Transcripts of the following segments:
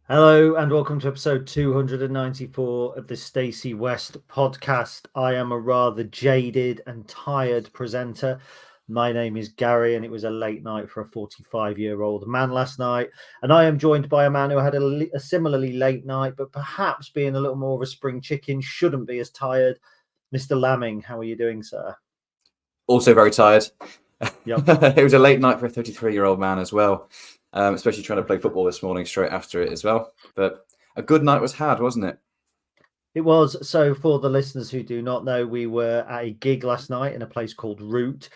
Hello and welcome to episode 294 of the Stacey West podcast. I am a rather jaded and tired presenter. My name is Gary, and it was a late night for a 45-year-old man last night. And I am joined by a man who had a similarly late night, but perhaps being a little more of a spring chicken, shouldn't be as tired. Mr. Lamming, how are you doing, sir? Also very tired. Yep. It was a late night for a 33-year-old man as well, especially trying to play football this morning straight after it as well. But a good night was had, wasn't it? It was. So for the listeners who do not know, we were at a gig last night in a place called Wroot,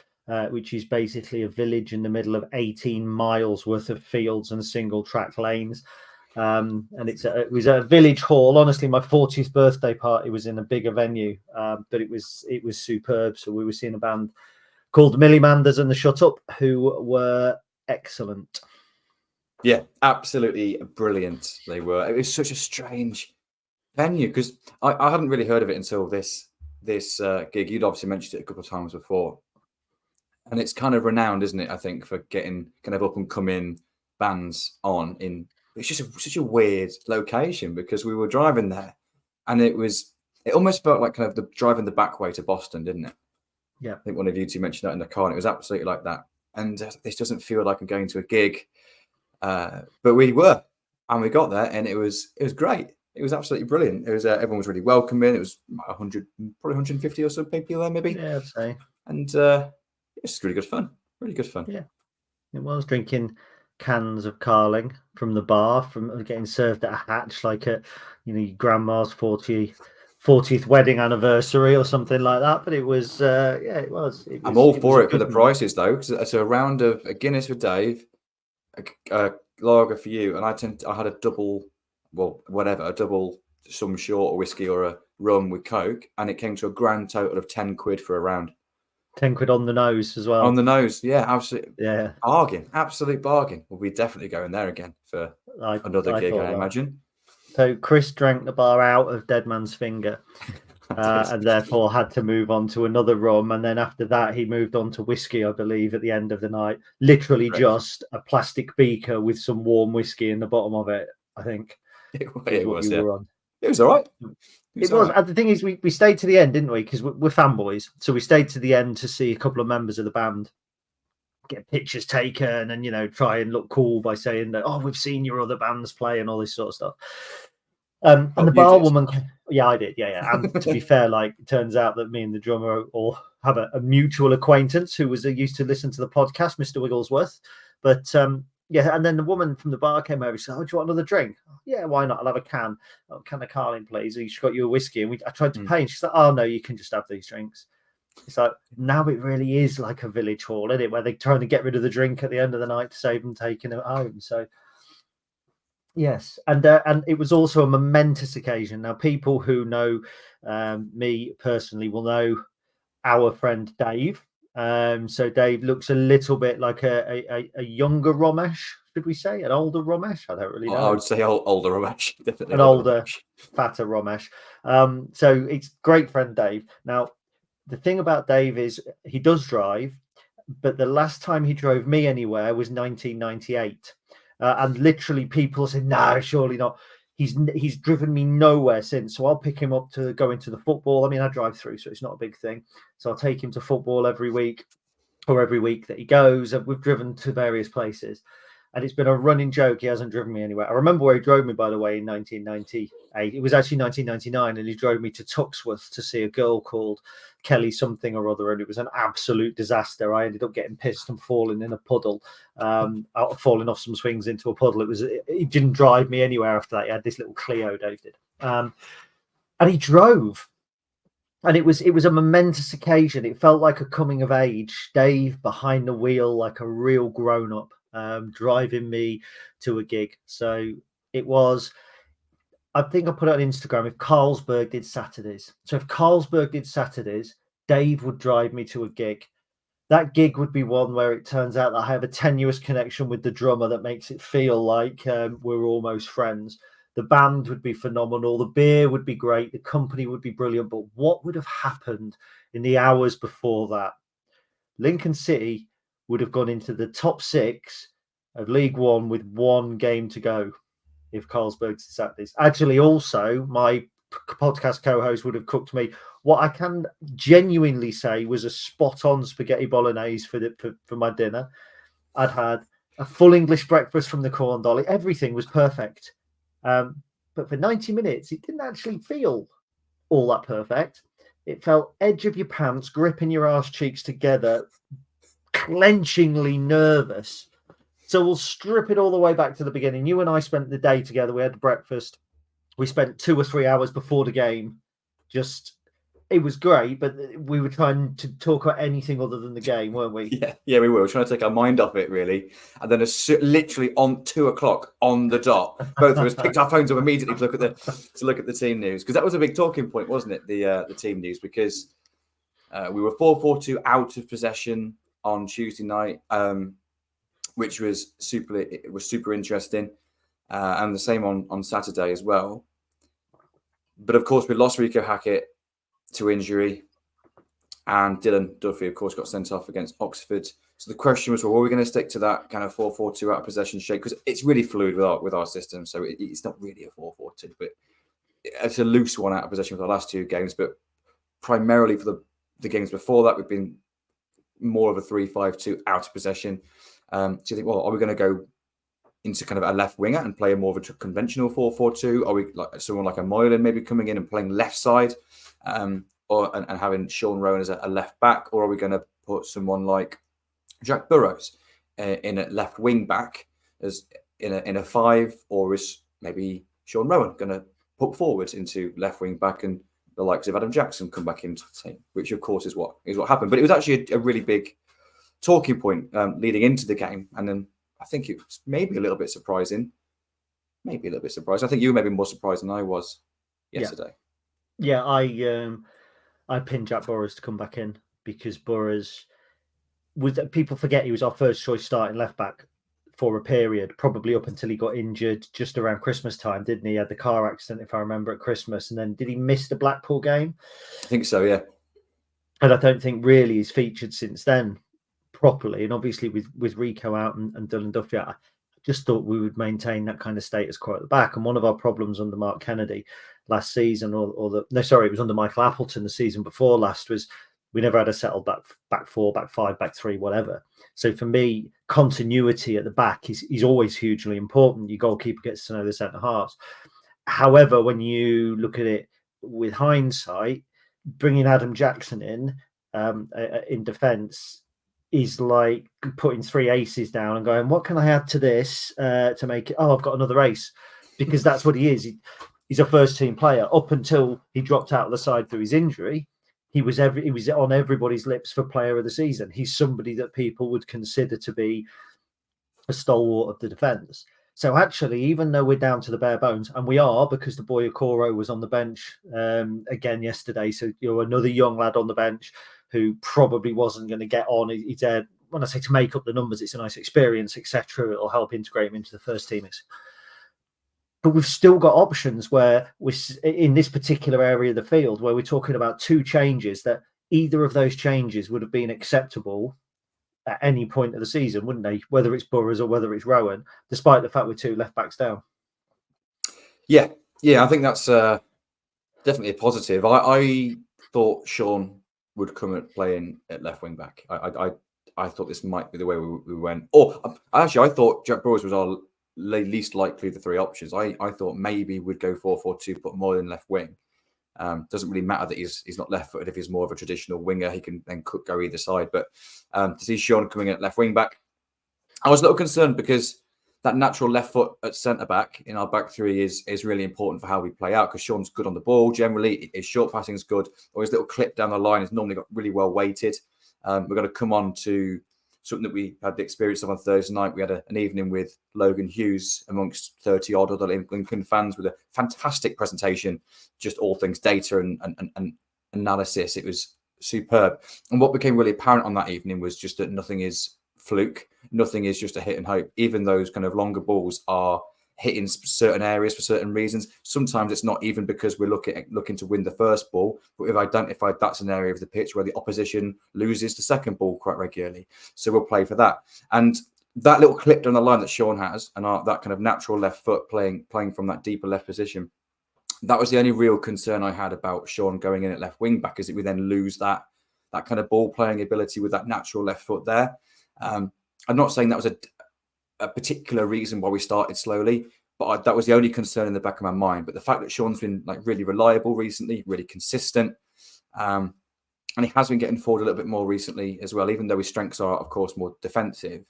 which is basically a village in the middle of 18 miles worth of fields and single track lanes. And it was a village hall. Honestly, my 40th birthday party was in a bigger venue, but it was superb. So we were seeing a band called Millimanders and the Shut Up, who were excellent. Yeah, absolutely brilliant. They were. It was such a strange venue because I hadn't really heard of it until this gig. You'd obviously mentioned it a couple of times before, and it's kind of renowned, isn't it? I think for getting kind of up and coming bands on in. It's just such a weird location because we were driving there, and it almost felt like kind of driving the back way to Boston, didn't it? Yeah, I think one of you two mentioned that in the car, and it was absolutely like that. And this doesn't feel like I'm going to a gig, but we were, and we got there, and it was great. It was absolutely brilliant. It was everyone was really welcoming. It was 100, probably 150 or so people there, maybe. yeah, I'd say. And it was really good fun. Really good fun. Yeah, it was. Drinking cans of Carling from the bar, from getting served at a hatch like at your grandma's 40th wedding anniversary or something like that. But it was it was. I'm all for it for good the night. prices though, because it's a round of a Guinness for Dave, a lager for you, and I had a double, well, whatever, a double, some short or whiskey or a rum with Coke, and it came to a grand total of 10 quid for a round. 10 quid on the nose as well. On the nose, yeah, absolutely. Yeah, bargain, absolute bargain. We'll be definitely going there again for another gig, I imagine. So Chris drank the bar out of Dead Man's Finger, and therefore had to move on to another rum. And then after that, he moved on to whiskey, I believe, at the end of the night. Literally Correct. just a plastic beaker with some warm whiskey in the bottom of it, I think. It was, yeah. Were on. It was all right. It was. And the thing is, we stayed to the end, didn't we? Because we're fanboys. So we stayed to the end to see a couple of members of the band get pictures taken and, try and look cool by saying that, oh, we've seen your other bands play and all this sort of stuff. And the bar woman, yeah, I did. Yeah. And to be fair, it turns out that me and the drummer all have a mutual acquaintance who was used to listen to the podcast, Mr. Wigglesworth. But yeah, and then the woman from the bar came over and said, oh, do you want another drink? Oh, yeah, why not? I'll have a can. Oh, can of Carling, please. She got you a whiskey. And I tried to pay, and she's like, oh, no, you can just have these drinks. It's like, now it really is like a village hall, isn't it? Where they're trying to get rid of the drink at the end of the night to save them taking it home. So, yes. And it was also a momentous occasion. Now, people who know me personally will know our friend Dave. So Dave looks a little bit like a younger Romesh, should we say? An older Romesh? I don't really know. I would say older Romesh, definitely. An older, fatter Romesh. So it's great friend Dave. Now, the thing about Dave is he does drive, but the last time he drove me anywhere was 1998. And literally people said, no, surely not. He's driven me nowhere since. So I'll pick him up to go into the football. I mean, I drive through, so it's not a big thing. So I'll take him to football every week that he goes. And we've driven to various places. And it's been a running joke. He hasn't driven me anywhere. I remember where he drove me, by the way, in 1998. It was actually 1999, and he drove me to Tuxworth to see a girl called Kelly something or other, and it was an absolute disaster. I ended up getting pissed and falling in a puddle, falling off some swings into a puddle. He didn't drive me anywhere after that. He had this little Clio, Dave did, and he drove. And it was a momentous occasion. It felt like a coming of age. Dave behind the wheel, like a real grown up. Driving me to a gig. So it was, I think I put it on Instagram, if Carlsberg did Saturdays. So if Carlsberg did Saturdays, Dave would drive me to a gig. That gig would be one where it turns out that I have a tenuous connection with the drummer that makes it feel like we're almost friends. The band would be phenomenal. The beer would be great. The company would be brilliant. But what would have happened in the hours before that? Lincoln City would have gone into the top 6 of League One with one game to go. if Carlsberg's sacked this. Actually, also, my podcast co-host would have cooked me what I can genuinely say was a spot-on spaghetti bolognese for my dinner. I'd had a full English breakfast from the corn dolly. Everything was perfect. But for 90 minutes, it didn't actually feel all that perfect. It felt edge of your pants, gripping your arse cheeks together, clenchingly nervous. So we'll strip it all the way back to the beginning. You and I spent the day together. We had breakfast. We spent 2 or 3 hours before the game. It was great, but we were trying to talk about anything other than the game, weren't we? Yeah, we were. We were trying to take our mind off it, really. And then literally on 2 o'clock on the dot, both of us picked our phones up immediately to look at the team news, because that was a big talking point, wasn't it? The team news, because we were 4-4-2 out of possession on Tuesday night, which was super interesting, and the same on Saturday as well. But of course, we lost Rico Hackett to injury, and Dylan Duffy, of course, got sent off against Oxford. So the question was, well, were we going to stick to that kind of 4-4-2 out of possession shape? Because it's really fluid with our system, so it's not really a 4-4-2, but it's a loose one out of possession for the last 2 games. But primarily for the games before that, we've been more of a 3-5-2 out of possession. So you think, well, are we going to go into kind of a left winger and play a more of a conventional 4-4-2? Are we like someone like a Moylan maybe coming in and playing left side, and having Sean Rowan as a left back? Or are we going to put someone like Jack Burrows in a left wing back as in a 5? Or is maybe Sean Rowan going to put forward into left wing back and the likes of Adam Jackson come back into the team? Which of course is what happened. But it was actually a really big talking point leading into the game, and then I think it was maybe a little bit surprising. I think you were maybe more surprised than I was yesterday. Yeah, I pinned Jack Burrows to come back in, because Burrows was, people forget, he was our first choice starting left back for a period, probably up until he got injured just around Christmas time, didn't he? He had the car accident, if I remember, at Christmas, and then did he miss the Blackpool game? I think so, yeah. And I don't think really he's featured since then properly. And obviously with Rico out and Dylan Duffy, I just thought we would maintain that kind of status quo at the back. And one of our problems under Mark Kennedy last season, it was under Michael Appleton the season before last, was we never had a settled back 4, back 5, back 3, whatever. So for me, continuity at the back is always hugely important. Your goalkeeper gets to know the centre halves. However, when you look at it with hindsight, bringing Adam Jackson in defence is like putting 3 aces down and going, what can I add to this to make it? Oh, I've got another ace, because that's what he is. He's a first team player. Up until he dropped out of the side through his injury, he was on everybody's lips for player of the season. He's somebody that people would consider to be a stalwart of the defence. So actually, even though we're down to the bare bones, and we are, because the boy Okoro was on the bench again yesterday, so another young lad on the bench who probably wasn't going to get on. He's there, when I say to make up the numbers, it's a nice experience, etc. It'll help integrate him into the first team. But we've still got options where we're in this particular area of the field where we're talking about 2 changes that either of those changes would have been acceptable at any point of the season, wouldn't they? Whether it's Burrows or whether it's Rowan, despite the fact we're 2 left backs down. Yeah, I think that's definitely a positive. I thought Sean would come at playing at left wing back. I thought this might be the way we went. Or actually, I thought Jack Burrows was our least likely of the 3 options. I thought maybe we'd go 4-4-2, put more in left wing. Doesn't really matter that he's not left-footed. If he's more of a traditional winger, he can then go either side. But to see Sean coming in at left wing back, I was a little concerned, because that natural left foot at centre back in our back 3 is really important for how we play out, because Sean's good on the ball generally. His short passing is good, or his little clip down the line is normally got really well weighted. We're going to come on to something that we had the experience of on Thursday night. We had an evening with Logan Hughes amongst 30 odd other Lincoln fans with a fantastic presentation, just all things data and analysis. It was superb. And what became really apparent on that evening was just that nothing is fluke. Nothing is just a hit and hope. Even those kind of longer balls are hitting certain areas for certain reasons. Sometimes it's not even because we're looking to win the first ball, but we've identified that's an area of the pitch where the opposition loses the second ball quite regularly. So we'll play for that. And that little clip down the line that Sean has, and that kind of natural left foot playing from that deeper left position, that was the only real concern I had about Sean going in at left wing back, is that we then lose that kind of ball playing ability with that natural left foot there. I'm not saying that was a particular reason why we started slowly, but that was the only concern in the back of my mind. But the fact that Sean's been like really reliable recently, really consistent, and he has been getting forward a little bit more recently as well, even though his strengths are, of course, more defensive.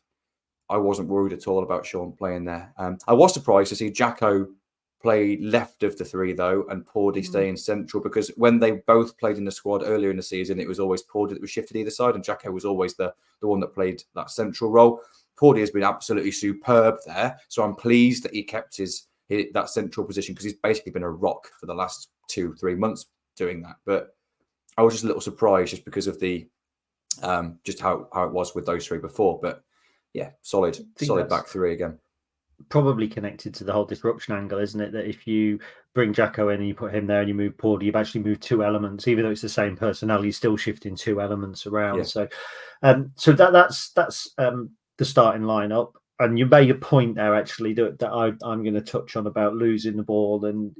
I wasn't worried at all about Sean playing there. I was surprised to see Jacko play left of the three, though, and Pordy stay in central, because when they both played in the squad earlier in the season, it was always Pordy that was shifted either side, and Jacko was always the one that played that central role. Pordy has been absolutely superb there, so I'm pleased that he kept that central position, because he's basically been a rock for the last 2-3 months doing that. But I was just a little surprised just because of the just how it was with those three before. But yeah, solid back three again. Probably connected to the whole disruption angle, isn't it? That if you bring Jacko in and you put him there and you move Pordy, you've actually moved two elements. Even though it's the same personnel, you're still shifting two elements around. Yeah. So that's the starting lineup. And you made a point there, actually, that I'm going to touch on about losing the ball. And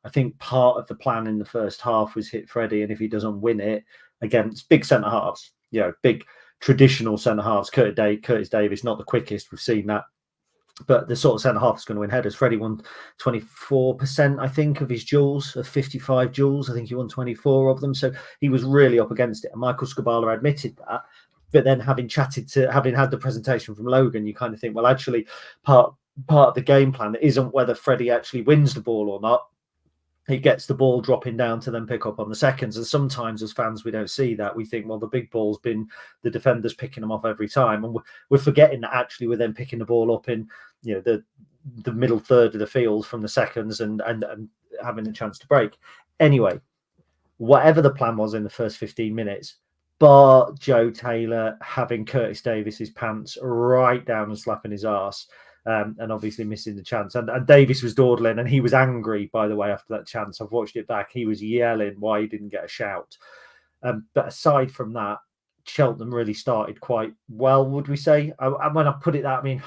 I think part of the plan in the first half was hit Freddie, and if he doesn't win it against big centre halves, big traditional centre halves, Curtis Davis, not the quickest. We've seen that. But the sort of centre half is going to win headers. Freddie won 24%, I think, of his duels, of 55 duels. I think he won 24 of them. So he was really up against it. And Michael Skubala admitted that. But then having had the presentation from Logan, you kind of think, well, actually, part of the game plan isn't whether Freddie actually wins the ball or not. He gets the ball dropping down to then pick up on the seconds. And sometimes as fans, we don't see that. We think, well, the big ball's been the defenders picking them off every time. And we're forgetting that actually we're then picking the ball up in the middle third of the field from the seconds and having a chance to break. Anyway, whatever the plan was in the first 15 minutes, but Joe Taylor having Curtis Davis's pants right down and slapping his arse. And obviously missing the chance. And Davis was dawdling, and he was angry, by the way, after that chance. I've watched it back. He was yelling why he didn't get a shout. But aside from that, Cheltenham really started quite well, would we say? When I put it that, I mean,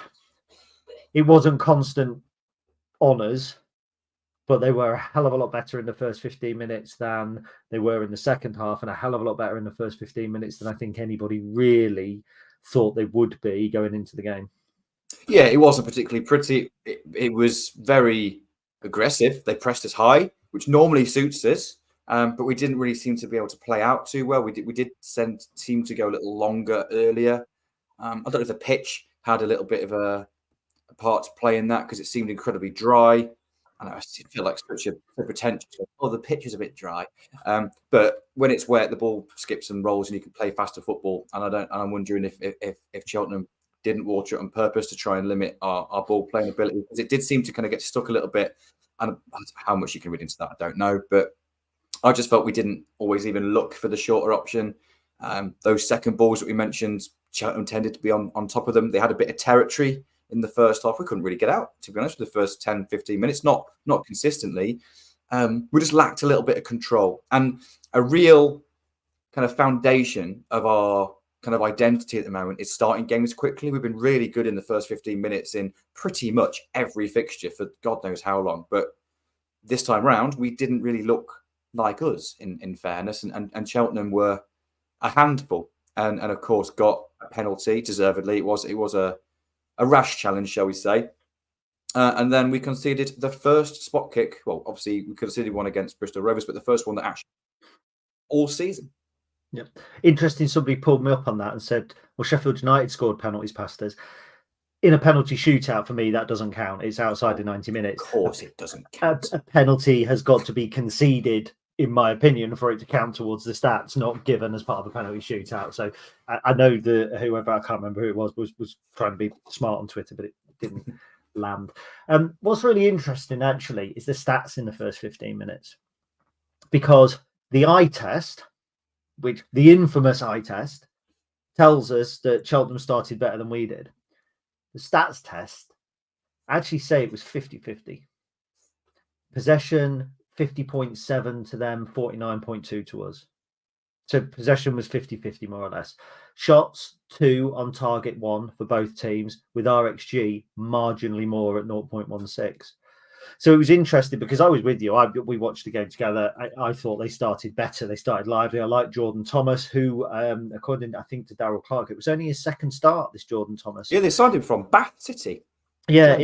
it wasn't constant honours, but they were a hell of a lot better in the first 15 minutes than they were in the second half, and a hell of a lot better in the first 15 minutes than I think anybody really thought they would be going into the game. Yeah, it wasn't particularly pretty. It was very aggressive. They pressed us high, which normally suits us, but we didn't really seem to be able to play out too well. We did seem to go a little longer earlier. I don't know if the pitch had a little bit of a part to play in that, because it seemed incredibly dry. And I feel like such a pretentious. Oh, the pitch is a bit dry, but when it's wet, the ball skips and rolls, and you can play faster football. And I'm wondering if Cheltenham didn't water it on purpose to try and limit our ball playing ability, because it did seem to kind of get stuck a little bit. And how much you can read into that, I don't know. But I just felt we didn't always even look for the shorter option. Those second balls that we mentioned, Cheltenham tended to be on top of them. They had a bit of territory in the first half. We couldn't really get out, to be honest, for the first 10, 15 minutes, not consistently. We just lacked a little bit of control. And a real kind of foundation of our kind of identity at the moment is starting games quickly. We've been really good in the first 15 minutes in pretty much every fixture for God knows how long. But this time round, we didn't really look like us, in fairness. And Cheltenham were a handful, and of course got a penalty deservedly. It was a rash challenge, shall we say. And then we conceded the first spot kick. Well, obviously we conceded one against Bristol Rovers, but the first one that actually all season. Yep. Interesting. Somebody pulled me up on that and said, well, Sheffield United scored penalties past us. In a penalty shootout, for me, that doesn't count. It's outside the 90 minutes. Of course it doesn't count. A penalty has got to be conceded, in my opinion, for it to count towards the stats, not given as part of a penalty shootout. So I know that whoever, I can't remember who it was trying to be smart on Twitter, but it didn't land. What's really interesting, actually, is the stats in the first 15 minutes. Because the eye test, which the infamous eye test, tells us that Cheltenham started better than we did. The stats test actually say it was 50-50. Possession, 50.7 to them, 49.2 to us. So possession was 50-50 more or less. Shots 2 on target 1 for both teams, with RXG marginally more at 0.16. So it was interesting because I was with you. We watched the game together. I thought they started better. They started lively. I like Jordan Thomas, who, according, I think, to Darryl Clark, it was only his second start, this Jordan Thomas. Yeah, they signed him from Bath City. Yeah,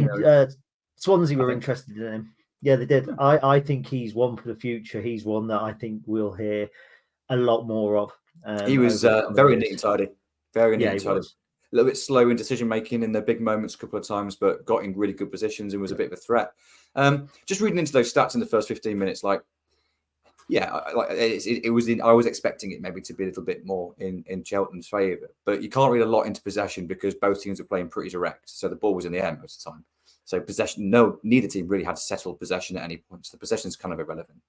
Swansea were think. interested in him. Yeah, they did. I think he's one for the future. He's one that I think we'll hear a lot more of. He was very neat and tidy. Very neat and tidy. A little bit slow in decision making in the big moments a couple of times, but got in really good positions and was a bit of a threat. Just reading into those stats in the first 15 minutes, I was expecting it maybe to be a little bit more in Cheltenham's favour, but you can't read a lot into possession because both teams were playing pretty direct. So the ball was in the air most of the time. So possession, neither team really had settled possession at any point. So the possession is kind of irrelevant.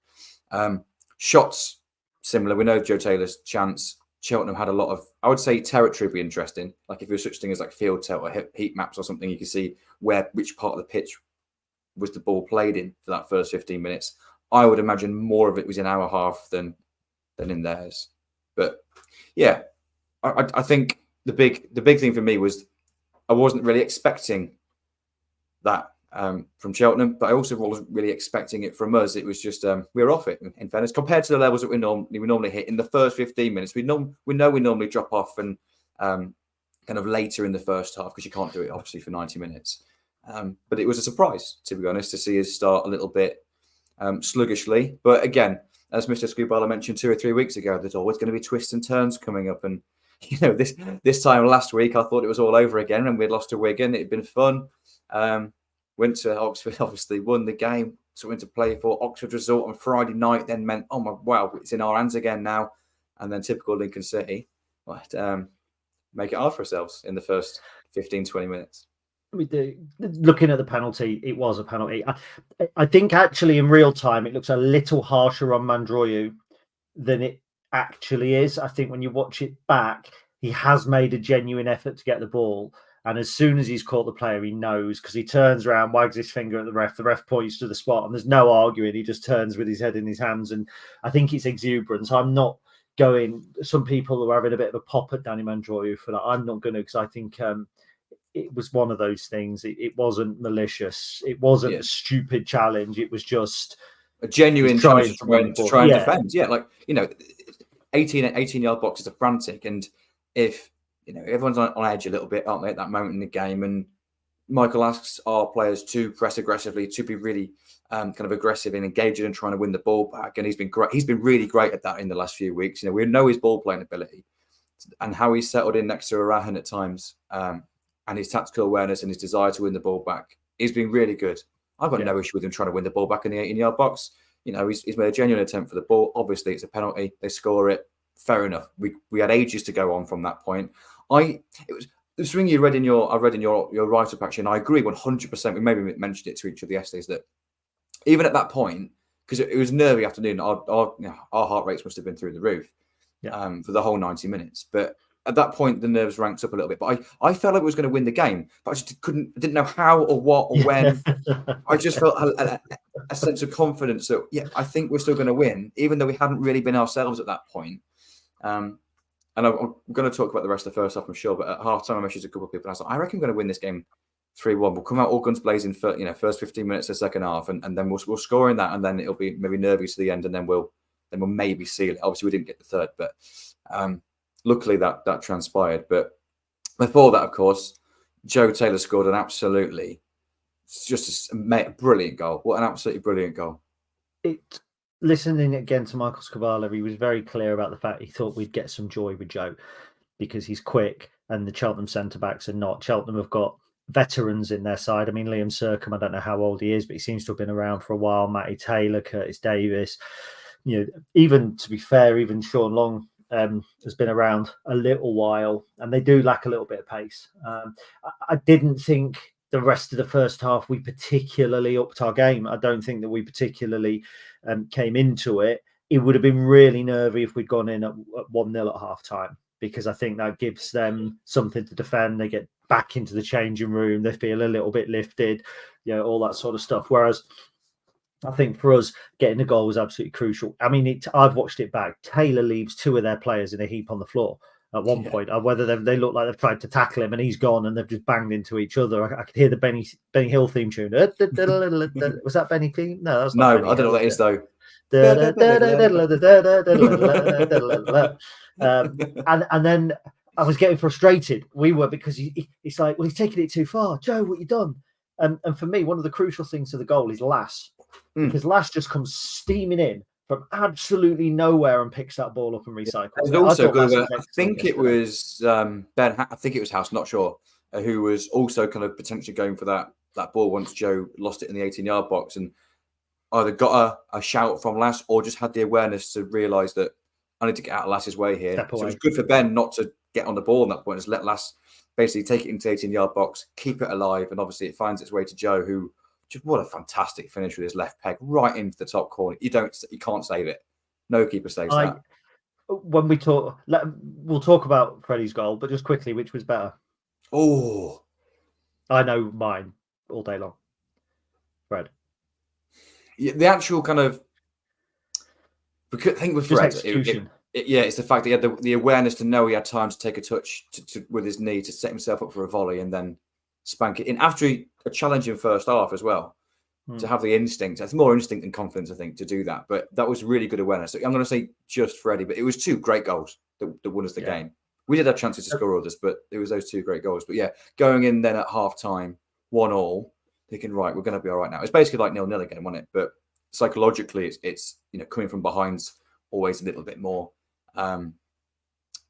Shots, similar. We know Joe Taylor's chance. Cheltenham had a lot of, I would say, territory would be interesting. Like if there was such thing as like field tilt or heat maps or something, you can see which part of the pitch was the ball played in for that first 15 minutes. I would imagine more of it was in our half than in theirs. But yeah, I think the big thing for me was I wasn't really expecting that from Cheltenham, but I also wasn't really expecting it from us. It was just we were off it, in fairness, compared to the levels that we normally hit in the first 15 minutes. We know we normally drop off and kind of later in the first half because you can't do it obviously for 90 minutes. But it was a surprise, to be honest, to see us start a little bit sluggishly. But again, as Mr. Scubala mentioned 2 or 3 weeks ago, there's always going to be twists and turns coming up. And this time last week, I thought it was all over again, and we'd lost to Wigan. It'd been fun. Went to Oxford, obviously won the game. So went to play for Oxford Resort on Friday night. Then meant, oh my wow, it's in our hands again now. And then typical Lincoln City, but make it hard for ourselves in the first 15, 20 minutes. We do. Looking at the penalty, it was a penalty. I think actually in real time it looks a little harsher on Mandroyu than it actually is. I think when you watch it back, he has made a genuine effort to get the ball. And as soon as he's caught the player, he knows because he turns around, wags his finger at the ref. The ref points to the spot and there's no arguing. He just turns with his head in his hands. And I think it's exuberance. I'm not going, some people are having a bit of a pop at Danny Mandroyu for that. I'm not going to because I think it was one of those things. It wasn't malicious. It wasn't a stupid challenge. It was just a genuine challenge to try and defend. Yeah, 18-yard boxes are frantic. And if, everyone's on edge a little bit, aren't they, at that moment in the game? And Michael asks our players to press aggressively, to be really kind of aggressive and engaging and trying to win the ball back. And he's been great. He's been really great at that in the last few weeks. We know his ball playing ability and how he's settled in next to Arahan at times. And his tactical awareness and his desire to win the ball back. He's been really good. I've got no issue with him trying to win the ball back in the 18-yard box. He's made a genuine attempt for the ball. Obviously, it's a penalty. They score it. Fair enough. We had ages to go on from that point. It was the thing I read in your write-up, actually, and I agree 100%. We maybe mentioned it to each other yesterday, is that even at that point, because it was a nervy afternoon, our heart rates must have been through the roof for the whole 90 minutes. But at that point, the nerves ranked up a little bit. But I felt like we was going to win the game, but I just didn't know how or what or when. I just felt a sense of confidence that, I think we're still going to win, even though we hadn't really been ourselves at that point. And I'm going to talk about the rest of the first half, I'm sure. But at half-time, I messaged a couple of people. And I was like, I reckon we're going to win this game 3-1. We'll come out all guns blazing for first 15 minutes of the second half, and then we'll score in that, and then it'll be maybe nervy to the end, and then we'll maybe seal it. Obviously, we didn't get the third, but luckily that transpired. But before that, of course, Joe Taylor scored an absolutely just a brilliant goal. What an absolutely brilliant goal! Listening again to Michael Scubala, he was very clear about the fact he thought we'd get some joy with Joe because he's quick and the Cheltenham centre-backs are not. Cheltenham have got veterans in their side. I mean, Liam Sercombe, I don't know how old he is, but he seems to have been around for a while. Matty Taylor, Curtis Davis. Even to be fair, even Sean Long has been around a little while, and they do lack a little bit of pace. I didn't think the rest of the first half we particularly upped our game. I don't think that we particularly came into it. It would have been really nervy if we'd gone in at 1-0 at half time, because I think that gives them something to defend. They get back into the changing room. They feel a little bit lifted, all that sort of stuff. Whereas I think for us, getting the goal was absolutely crucial. I mean, I've watched it back. Taylor leaves 2 of their players in a heap on the floor at one point. Whether they look like they've tried to tackle him and he's gone and they've just banged into each other. I could hear the Benny Hill theme tune. Was that Benny theme? No, that's not No, Benny I don't know Hill, what that is is though. and then I was getting frustrated. We were, because it's like, well, he's taking it too far. Joe, what you done? And for me, one of the crucial things to the goal is Lass, because Lass just comes steaming in from absolutely nowhere and picks that ball up and recycles There's it. also I good. I think it was Ben. I think it was House. Not sure. Who was also kind of potentially going for that ball once Joe lost it in the 18-yard box, and either got a shout from Lass or just had the awareness to realise that I need to get out of Lass's way here. Step So it was away. good for Ben not to get on the ball at that point, just let Lass basically take it into the 18-yard box, keep it alive, and obviously it finds its way to Joe, who just, what a fantastic finish with his left peg right into the top corner. You can't save it. No keeper saves that. When we talk, we'll talk about Freddie's goal, but just quickly, which was better? Oh, I know mine all day long. Fred. Yeah, the actual kind of, because I think with Fred, execution. It's the fact that he had the awareness to know he had time to take a touch with his knee to set himself up for a volley and then spank it in after a challenging first half as well. To have the instinct, it's more instinct than confidence, I think, to do that. But that was really good awareness. I'm going to say just Freddie, but it was 2 great goals that won us the game. We did have chances to score others, but it was those 2 great goals. But yeah, going in then at half time, 1-1, thinking, right, we're going to be all right now. It's basically like 0-0 again, wasn't it? But psychologically, it's coming from behind's always a little bit more.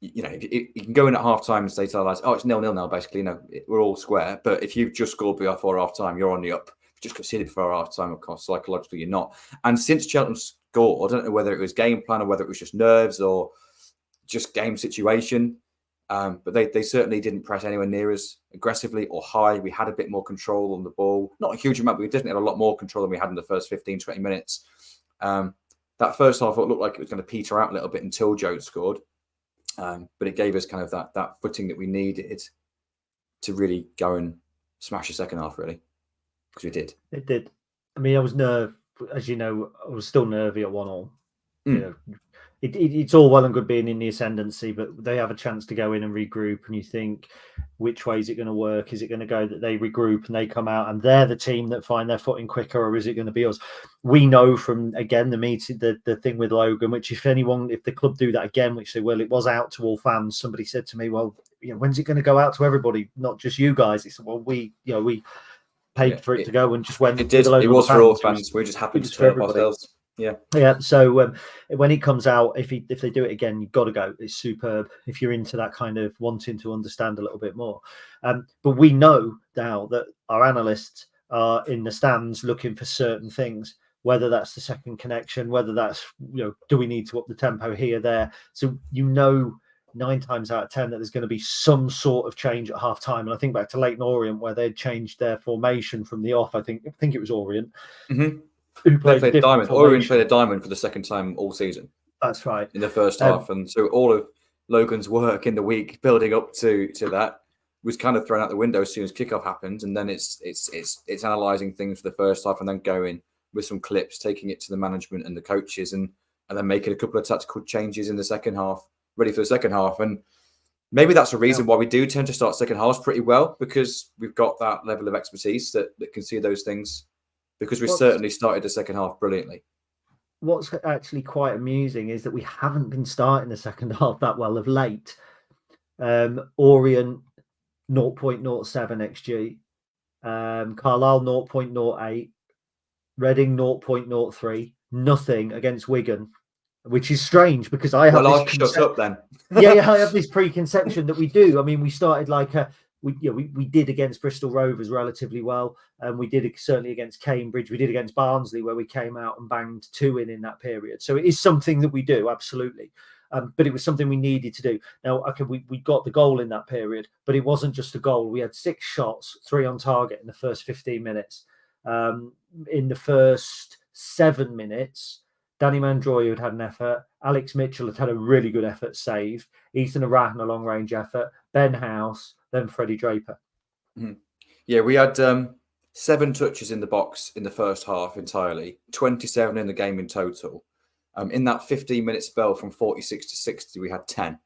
You can go in at half time and say to our lads, oh, it's 0-0 now, basically. We're all square. But if you've just scored before half time, you're on the up. Just conceded before half time, of course, psychologically you're not. And since Cheltenham scored, I don't know whether it was game plan or whether it was just nerves or just game situation, but they certainly didn't press anywhere near as aggressively or high. We had a bit more control on the ball. Not a huge amount, but we definitely had a lot more control than we had in the first 15, 20 minutes. That first half, it looked like it was going to peter out a little bit until Joe scored. But it gave us kind of that footing that we needed to really go and smash the second half, really. Because we did. It did. I mean, I was as you know, I was still nervy at 1-1. It's all well and good being in the ascendancy, but they have a chance to go in and regroup, and you think, which way is it going to work? Is it going to go that they regroup and they come out and they're the team that find their footing quicker, or is it going to be us? We know from, again, the meeting, the thing with Logan, which if the club do that again, which they will, it was out to all fans. Somebody said to me, well, when's it going to go out to everybody, not just you guys? He said, well, we paid for it to go and just went. It did. It was for all fans. We're just happy to turn up ourselves. Yeah. So when it comes out, if they do it again, you've got to go. It's superb if you're into that kind of wanting to understand a little bit more. But we know now that our analysts are in the stands looking for certain things, whether that's the second connection, whether that's do we need to up the tempo here, there. So 9 times out of 10 that there's going to be some sort of change at half time. And I think back to Leyton Orient, where they'd changed their formation from the off. I think it was Orient. Mm-hmm. Who played a diamond. Orient played a diamond for the second time all season. That's right. In the first half. And so all of Logan's work in the week building up to that was kind of thrown out the window as soon as kickoff happened. And then it's analysing things for the first half and then going with some clips, taking it to the management and the coaches and then making a couple of tactical changes in the second half, ready for the second half. And maybe that's a reason why we do tend to start second halves pretty well, because we've got that level of expertise that can see those things, because we certainly started the second half brilliantly. What's actually quite amusing is that we haven't been starting the second half that well of late. Orient 0.07 XG, Carlisle 0.08, Reading 0.03, nothing against Wigan, which is strange because I have. Well, shut up then. I have this preconception that we do. I mean, we started like we did against Bristol Rovers relatively well, and we did certainly against Cambridge. We did against Barnsley, where we came out and banged 2 in that period. So it is something that we do, absolutely. But it was something we needed to do. Now, okay, we got the goal in that period, but it wasn't just a goal. We had 6 shots, 3 on target in the first 15 minutes. In the first 7 minutes, Danny Mandroy had an effort. Alex Mitchell had a really good effort save. Ethan Arahan a long-range effort. Ben House, then Freddie Draper. Mm-hmm. Yeah, we had 7 touches in the box in the first half entirely, 27 in the game in total. In that 15-minute spell from 46 to 60, we had 10.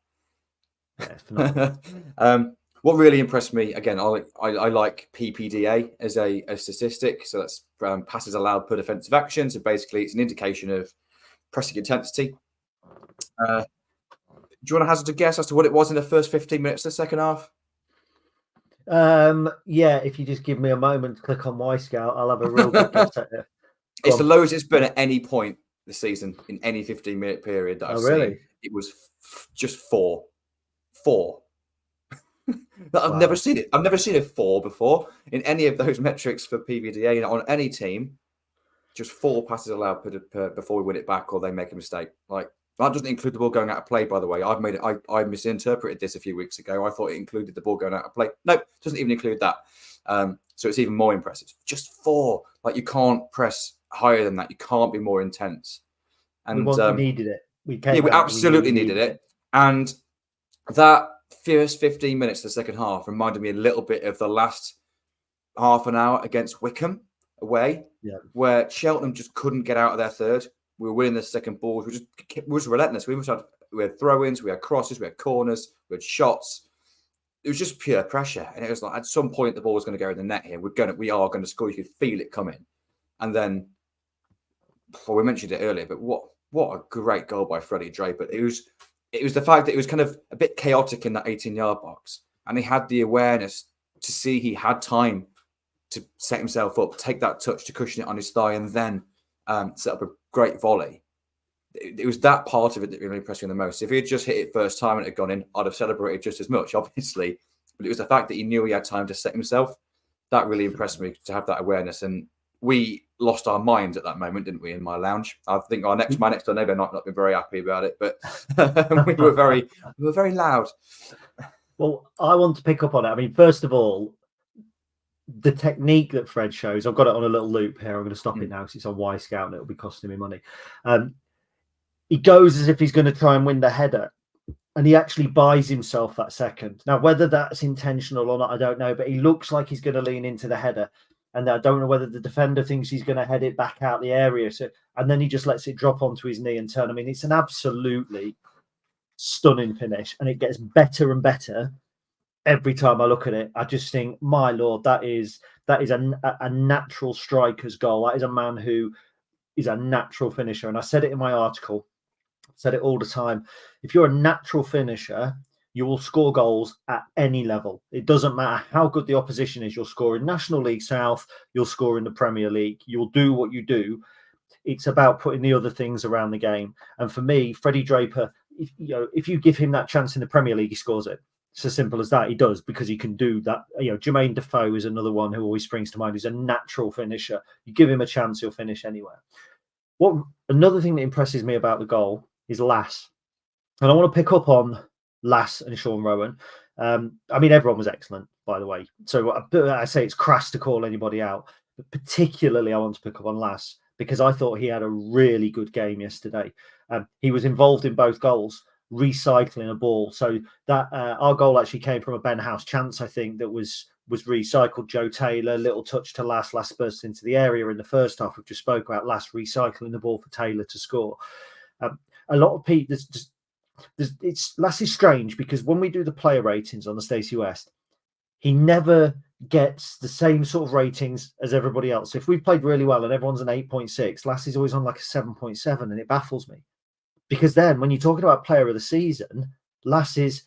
Yeah, it's phenomenal. What really impressed me, again, I like PPDA as a statistic. So that's passes allowed per defensive action. So basically, it's an indication of pressing intensity. Do you want to hazard a guess as to what it was in the first 15 minutes of the second half? Yeah, if you just give me a moment to click on Y Scout, I'll have a real good guess at it. It's the lowest it's been at any point this season in any 15-minute period that I've really? seen. It was just 4. 4. I've Wow. never seen it. I've never seen a 4 before in any of those metrics for PBDA on any team. Just 4 passes allowed before we win it back or they make a mistake. Like that doesn't include the ball going out of play, by the way. I misinterpreted this a few weeks ago. I thought it included the ball going out of play. No, it doesn't even include that. So it's even more impressive. Just 4. Like you can't press higher than that. You can't be more intense. And we needed it. We absolutely needed it. And that first 15 minutes of the second half reminded me a little bit of the last half an hour against Wickham away, where Cheltenham just couldn't get out of their third. We were winning the second balls. We were just relentless. We had throw-ins, we had crosses, we had corners, we had shots. It was just pure pressure. And it was like at some point the ball was going to go in the net here. We are going to score. You could feel it coming. And then, we mentioned it earlier, but what a great goal by Freddie Draper. It was the fact that it was kind of a bit chaotic in that 18-yard box. And he had the awareness to see he had time to set himself up, take that touch to cushion it on his thigh, and then set up a great volley. It was that part of it that really impressed me the most. If he had just hit it first time and it had gone in, I'd have celebrated just as much, obviously. But it was the fact that he knew he had time to set himself. That really impressed me, to have that awareness. And we lost our minds at that moment, didn't we, in my lounge? I think my next door neighbour not been very happy about it, but we were very loud. Well, I want to pick up on it. I mean, first of all, the technique that Fred shows, I've got it on a little loop here. I'm going to stop it now because it's on Y Scout and it'll be costing me money. He goes as if he's going to try and win the header, and he actually buys himself that second. Now, whether that's intentional or not, I don't know, but he looks like he's going to lean into the header. And I don't know whether the defender thinks he's going to head it back out the area. And then he just lets it drop onto his knee and turn. I mean, it's an absolutely stunning finish, and it gets better and better every time I look at it. I just think, my Lord, that is a natural striker's goal. That is a man who is a natural finisher. And I said it in my article, said it all the time. If you're a natural finisher, you will score goals at any level. It doesn't matter how good the opposition is. You'll score in National League South. You'll score in the Premier League. You'll do what you do. It's about putting the other things around the game. And for me, Freddie Draper, if you give him that chance in the Premier League, he scores it. It's as simple as that. He does, because he can do that. Jermaine Defoe is another one who always springs to mind. He's a natural finisher. You give him a chance, he'll finish anywhere. Another thing that impresses me about the goal is Lass. And I want to pick up on Lass and Sean Rowan. I mean, everyone was excellent, by the way. So I say it's crass to call anybody out. But particularly, I want to pick up on Lass because I thought he had a really good game yesterday. He was involved in both goals, recycling a ball. So that our goal actually came from a Ben House chance, I think, that was recycled. Joe Taylor, little touch to Lass burst into the area in the first half. We've just spoke about Lass recycling the ball for Taylor to score. A lot of people, Lass is strange because when we do the player ratings on the Stacey West, he never gets the same sort of ratings as everybody else. If we've played really well and everyone's an 8.6, Lass is always on like a 7.7, and it baffles me. Because then when you're talking about player of the season, Lass is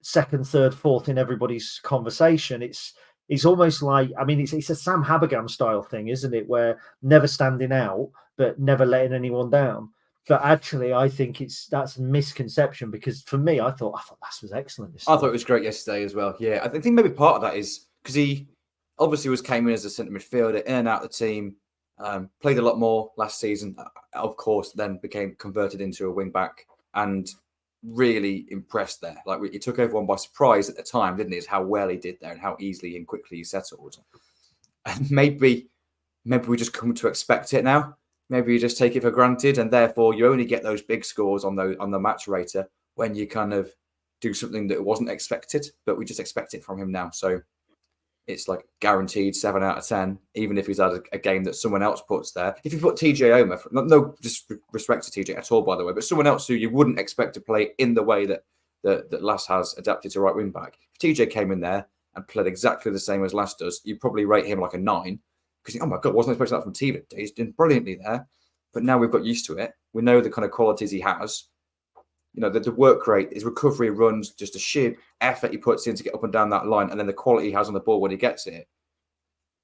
second, third, fourth in everybody's conversation. It's almost like, I mean, it's a Sam Habergam style thing, isn't it? Where never standing out, but never letting anyone down. But actually, I think that's a misconception, because for me, I thought Lass was excellent. I thought it was great yesterday as well. Yeah, I think maybe part of that is because he obviously came in as a centre midfielder, in and out of the team, played a lot more last season. Of course, then became converted into a wing back and really impressed there. Like he took everyone by surprise at the time, didn't he? Is how well he did there and how easily and quickly he settled. And maybe we just come to expect it now. Maybe you just take it for granted, and therefore you only get those big scores on the match rater when you kind of do something that wasn't expected. But we just expect it from him now. So it's like guaranteed 7 out of 10, even if he's had a game that someone else puts there. If you put TJ Omer, no disrespect to TJ at all, by the way, but someone else who you wouldn't expect to play in the way that Lass has adapted to right wing back. If TJ came in there and played exactly the same as Lass does, you'd probably rate him like a 9 because, oh my God, wasn't expecting that from TJ. He's doing brilliantly there. But now we've got used to it. We know the kind of qualities he has. You know, the work rate, his recovery runs, just the sheer effort he puts in to get up and down that line, and then the quality he has on the ball when he gets it.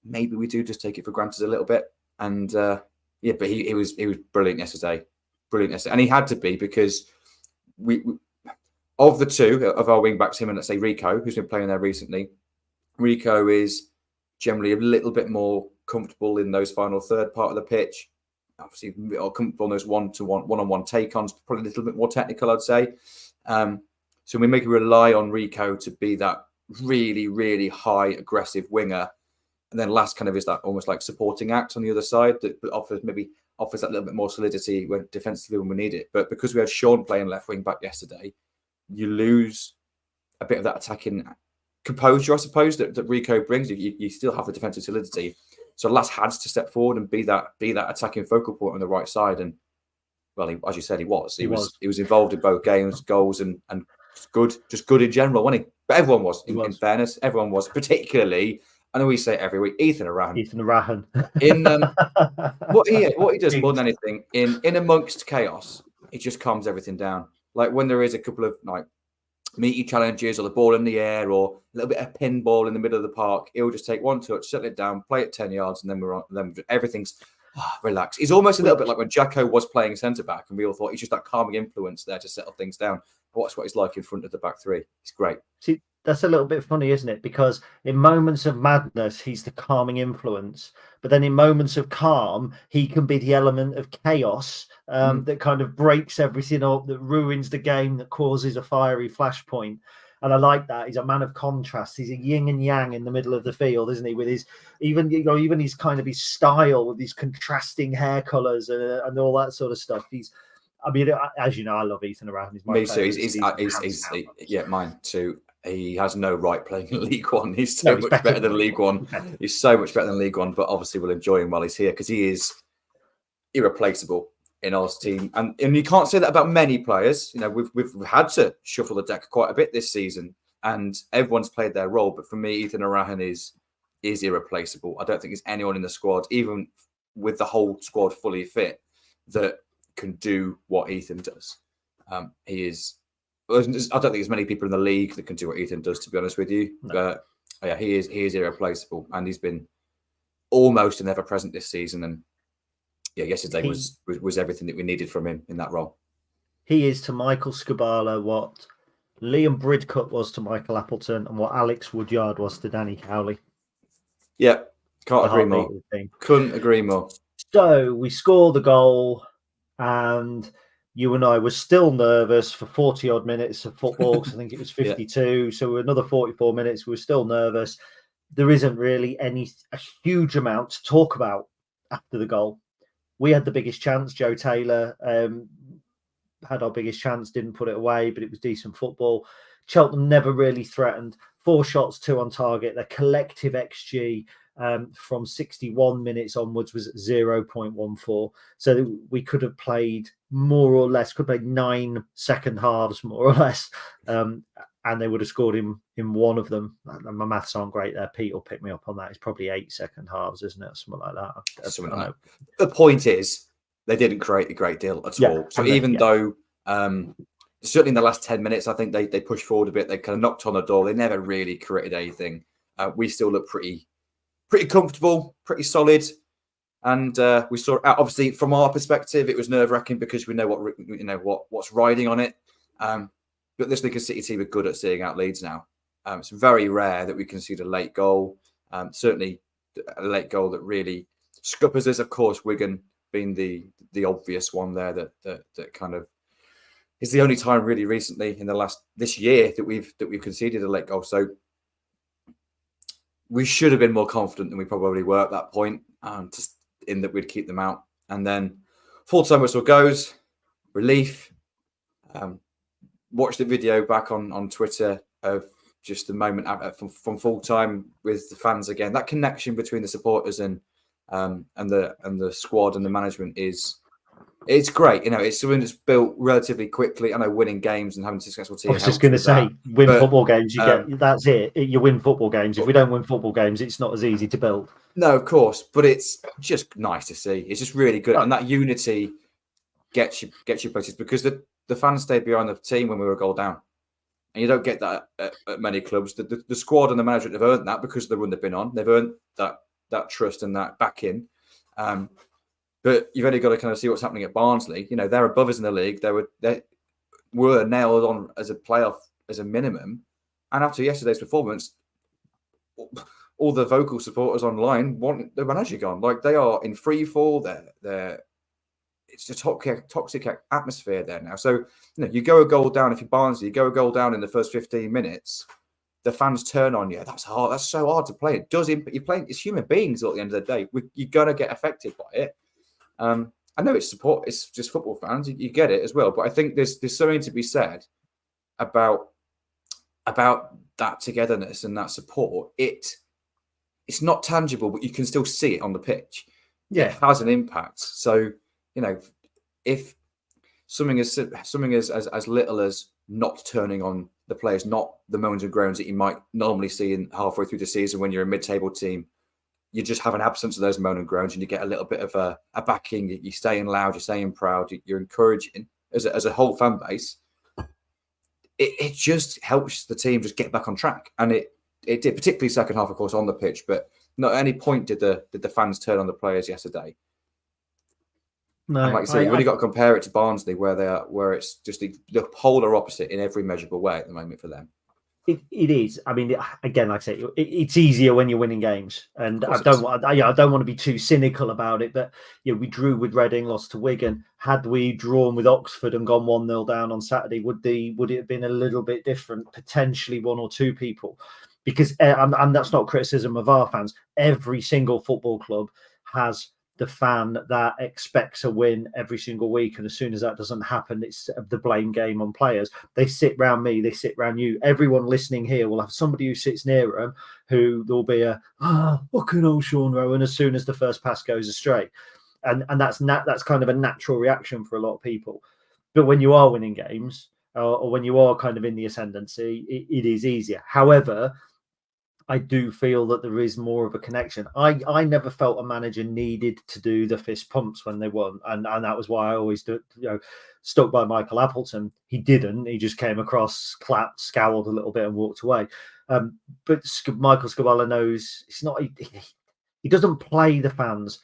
Maybe we do just take it for granted a little bit. And but he was brilliant yesterday. Brilliant yesterday. And he had to be, because we of the two of our wing backs, him and let's say Rico, who's been playing there recently, Rico is generally a little bit more comfortable in those final third part of the pitch. Obviously, comfortable on those one-on-one take-ons, probably a little bit more technical, I'd say. So we make rely on Rico to be that really, really high aggressive winger, and then Lass kind of is that almost like supporting act on the other side that offers that little bit more solidity when defensively when we need it. But because we had Sean playing left wing back yesterday, you lose a bit of that attacking composure, I suppose, that Rico brings. You still have the defensive solidity. So Lass had to step forward and be that attacking focal point on the right side. And well, as you said, he was involved in both games, goals and just good in general, wasn't he? But everyone was. In fairness, everyone was. Particularly, I know we say it every week, Ethan Arahan. In what he does more than anything in amongst chaos, he just calms everything down. Like when there is a couple of like meaty challenges or the ball in the air or a little bit of pinball in the middle of the park, he'll just take one touch, settle it down, play it 10 yards, and then we're on. Then everything's relaxed. He's almost a little bit like when Jacko was playing centre back, and we all thought he's just that calming influence there to settle things down. But that's what he's like in front of the back three. It's great. See, that's a little bit funny, isn't it? Because in moments of madness, he's the calming influence. But then in moments of calm, he can be the element of chaos that kind of breaks everything up, that ruins the game, that causes a fiery flashpoint. And I like that. He's a man of contrast. He's a yin and yang in the middle of the field, isn't he? With his even his kind of his style, with these contrasting hair colours and all that sort of stuff. As you know, I love Ethan Arahan. He's my favorite. Mine too. He has no right playing in League One. He's so much better than League One. He's so much better than League One, but obviously we'll enjoy him while he's here because he is irreplaceable in our team. And you can't say that about many players. You know, we've had to shuffle the deck quite a bit this season, and everyone's played their role. But for me, Ethan Arahan is irreplaceable. I don't think there's anyone in the squad, even with the whole squad fully fit, that can do what Ethan does. He is. I don't think there's many people in the league that can do what Ethan does, to be honest with you. No. But yeah, he is irreplaceable, and he's been almost an ever present this season. And yeah, yesterday was everything that we needed from him in that role. He is to Michael Skubala what Liam Bridcut was to Michael Appleton, and what Alex Woodyard was to Danny Cowley. Yeah, can't agree more. Couldn't agree more. So we score the goal, and you and I were still nervous for 40 odd minutes of football, because I think it was 52. Yeah. So another 44 minutes, we were still nervous. There isn't really a huge amount to talk about after the goal. We had the biggest chance. Joe Taylor had our biggest chance, didn't put it away, but it was decent football. Cheltenham never really threatened. 4 shots, 2 on target. Their collective XG from 61 minutes onwards was 0.14. So we could have played more or less, could have played 9 second halves, more or less, and they would have scored in one of them. My maths aren't great there. Pete will pick me up on that. It's probably 8 second halves, isn't it? Something like that. The point is, they didn't create a great deal at all. So even though, certainly in the last 10 minutes, I think they pushed forward a bit. They kind of knocked on the door. They never really created anything. We still look pretty comfortable, pretty solid. And we saw, obviously, from our perspective, it was nerve-wracking because we know what's riding on it. But this Lincoln City team are good at seeing out leads now. It's very rare that we concede a late goal. Certainly a late goal that really scuppers us. Of course, Wigan being the obvious one there that kind of is the only time really recently in this year that we've conceded a late goal. So we should have been more confident than we probably were at that point, just in that we'd keep them out. And then full-time whistle goes, relief. Watched the video back on Twitter of just the moment from full time with the fans again. That connection between the supporters and the squad and the management it's great. It's something that's built relatively quickly. I know winning games and having a successful team. I was just going to say, football games. That's it. You win football games. If we don't win football games, it's not as easy to build. No, of course, but it's just nice to see. It's just really good, and that unity gets you places because the fans stayed behind the team when we were a goal down, and you don't get that at many clubs. The squad and the management have earned that because of the run they've been on. They've earned that trust and that backing. But you've only got to kind of see what's happening at Barnsley. They're above us in the league. They were nailed on as a playoff as a minimum, and after yesterday's performance, all the vocal supporters online want the manager gone. Like, they are in free fall. It's a toxic atmosphere there now. So you go a goal down. If you're Barnsley, you go a goal down in the first 15 minutes. The fans turn on you. That's hard. That's so hard to play. It does. You're playing. It's human beings at the end of the day. You're gonna get affected by it. I know it's support. It's just football fans. You get it as well. But I think there's something to be said about that togetherness and that support. It's not tangible, but you can still see it on the pitch. Yeah, it has an impact. So if something as little as not turning on the players, not the moans and groans that you might normally see in halfway through the season when you're a mid-table team. You just have an absence of those moan and groans, and you get a little bit of a backing. You're staying loud, you're staying proud, you're encouraging as a whole fan base. It just helps the team just get back on track, and it did, particularly second half, of course, on the pitch. But not at any point did the fans turn on the players yesterday. No, and like I say, you've only got to compare it to Barnsley, where it's just the polar opposite in every measurable way at the moment for them. It is. I mean, again, like I say, it's easier when you're winning games, and I don't want to be too cynical about it. But we drew with Reading, lost to Wigan. Had we drawn with Oxford and gone 1-0 down on Saturday, would it have been a little bit different? Potentially one or two people, because and that's not criticism of our fans. Every single football club has the fan that expects a win every single week, and as soon as that doesn't happen, it's the blame game on players. They sit round me, they sit round you. Everyone listening here will have somebody who sits near them who there'll be fucking old Sean Rowan as soon as the first pass goes astray, and that's kind of a natural reaction for a lot of people. But when you are winning games, or when you are kind of in the ascendancy, it is easier. However, I do feel that there is more of a connection. I never felt a manager needed to do the fist pumps when they won, and that was why I always stuck by Michael Appleton. He didn't. He just came across, clapped, scowled a little bit, and walked away. But Michael Scabala knows it's not. He doesn't play the fans,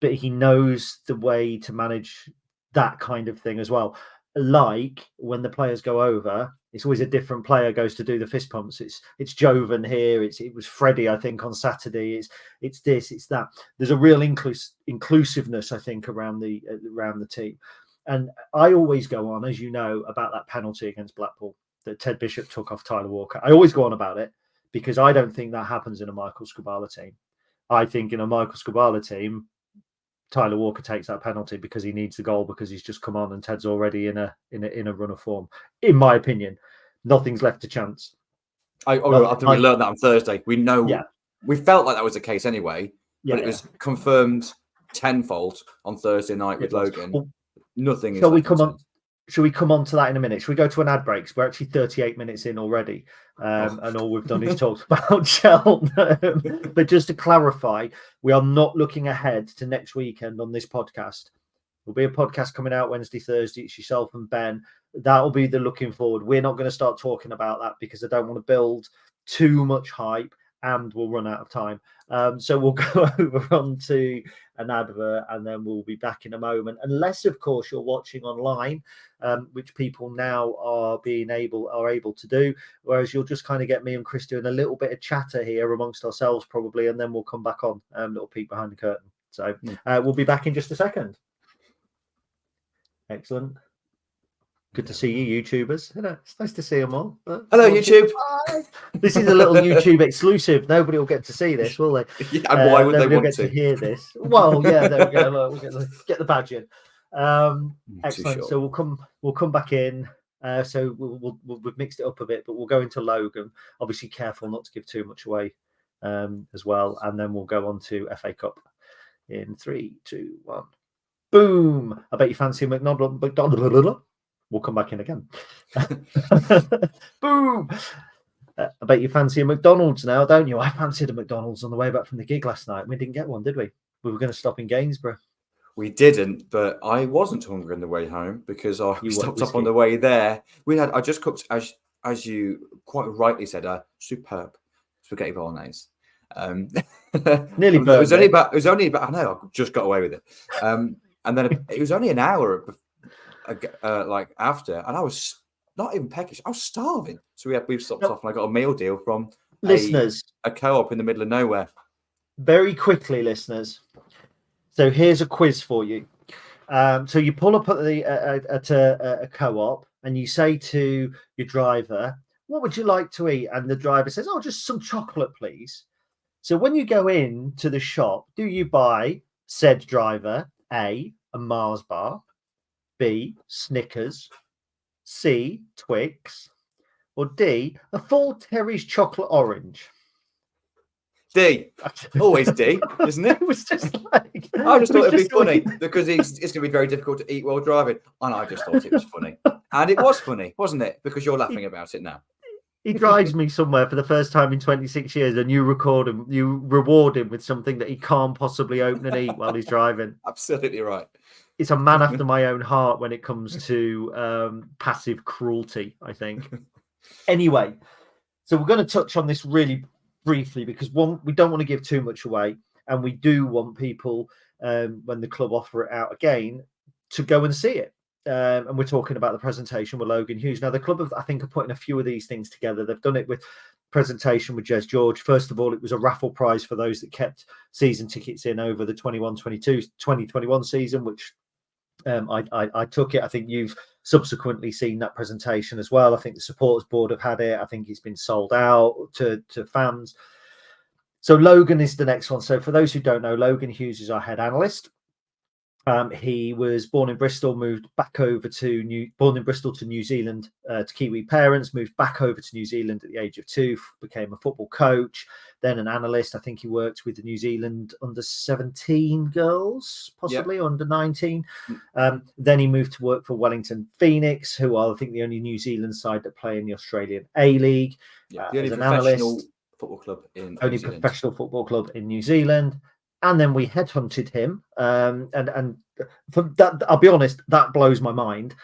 but he knows the way to manage that kind of thing as well. Like when the players go over, it's always a different player goes to do the fist pumps. It's Jovan here. It was Freddie, I think, on Saturday. It's this, it's that. There's a real inclusiveness, I think, around the team. And I always go on, as you know, about that penalty against Blackpool that Ted Bishop took off Tyler Walker. I always go on about it because I don't think that happens in a Michael Scabala team. I think in a Michael Scabala team, Tyler Walker takes that penalty because he needs the goal, because he's just come on and Ted's already in a run of form. In my opinion, nothing's left to chance. I think we learned that on Thursday. We know, we felt like that was the case anyway, but it was confirmed tenfold on Thursday night with Logan. Well, nothing. Shall we come on to that in a minute? Should we go to an ad break? We're actually 38 minutes in already, and all we've done is talked about Cheltenham. But just to clarify, we are not looking ahead to next weekend on this podcast. There'll be a podcast coming out Wednesday, Thursday. It's yourself and Ben. That'll be the looking forward. We're not going to start talking about that because I don't want to build too much hype and we'll run out of time. So we'll go over onto an advert and then we'll be back in a moment. Unless, of course, you're watching online, which people now are able to do, whereas you'll just kind of get me and Chris doing a little bit of chatter here amongst ourselves probably, and then we'll come back on, little peek behind the curtain. So we'll be back in just a second. Excellent. Good to see you, YouTubers. It's nice to see them all. Hello, YouTube. This is a little YouTube exclusive. Nobody will get to see this, will they? Yeah, and why would they want to hear this? Well, yeah, there we go. We'll get the badge in. Excellent. So we'll come back in. So we've mixed it up a bit, but we'll go into Logan. Obviously, careful not to give too much away as well. And then we'll go on to FA Cup in 3, 2, 1. Boom! I bet you fancy a McDonald. We'll come back in again. Boom! I bet you fancy a McDonald's now, don't you? I fancied a McDonald's on the way back from the gig last night. We didn't get one, did we? We were going to stop in Gainsborough. We didn't, but I wasn't hungry on the way home because I stopped up on the way there. I just cooked, as you quite rightly said, a superb spaghetti bolognese. Nearly it was only about. I know, I just got away with it. And then it was only an hour like after, and I was not even peckish. I was starving. So we've stopped off, and I got a meal deal from listeners, a co-op in the middle of nowhere. Very quickly, listeners. So here's a quiz for you. So you pull up at a co-op and you say to your driver, "What would you like to eat?" And the driver says, "Oh, just some chocolate, please." So when you go in to the shop, do you buy, said driver, A, a Mars bar, B, Snickers, C, Twix, or D, a full Terry's chocolate orange? D, always D, isn't it? It was just like I just thought it'd be funny because it's going to be very difficult to eat while driving, and I just thought it was funny, and it was funny, wasn't it? Because you're laughing about it now. He drives me somewhere for the first time in 26 years, and you reward him with something that he can't possibly open and eat while he's driving. Absolutely right. It's a man after my own heart when it comes to passive cruelty, I think. Anyway, so we're going to touch on this really briefly because one, we don't want to give too much away, and we do want people when the club offer it out again to go and see it. And we're talking about the presentation with Logan Hughes. Now, the club, I think, are putting a few of these things together. They've done it with presentation with Jez George. First of all, it was a raffle prize for those that kept season tickets in over the 2021 season, which I took it. I think you've subsequently seen that presentation as well. I think the supporters board have had it. I think it's been sold out to fans. So Logan is the next one. So for those who don't know, Logan Hughes is our head analyst. He was born in Bristol, born in Bristol to New Zealand, to Kiwi parents, moved back over to New Zealand at the age of 2, became a football coach, then an analyst. I think he worked with the New Zealand under-17 girls, possibly, or under-19. Then he moved to work for Wellington Phoenix, who are, I think, the only New Zealand side that play in the Australian A-League. Yeah, the only professional football club in New Zealand. Professional football club in New Zealand. And then we headhunted him, and for that, I'll be honest, that blows my mind.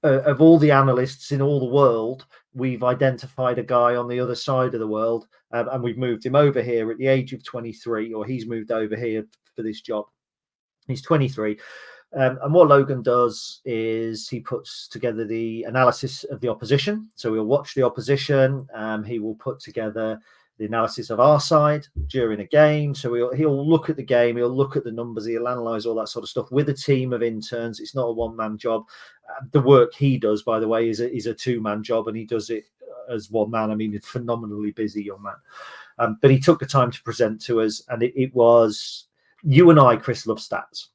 Of all the analysts in all the world, we've identified a guy on the other side of the world, and we've moved him over here at the age of 23, or he's moved over here for this job. He's 23. And what Logan does is he puts together the analysis of the opposition. So we'll watch the opposition. He will put together the analysis of our side during a game. So he'll look at the game, he'll look at the numbers, he'll analyze all that sort of stuff with a team of interns. It's not a one-man job. The work he does, by the way, is a two-man job, and he does it as one man. I mean, it's phenomenally busy young man. But he took the time to present to us, and it was, you and I, Chris, love stats.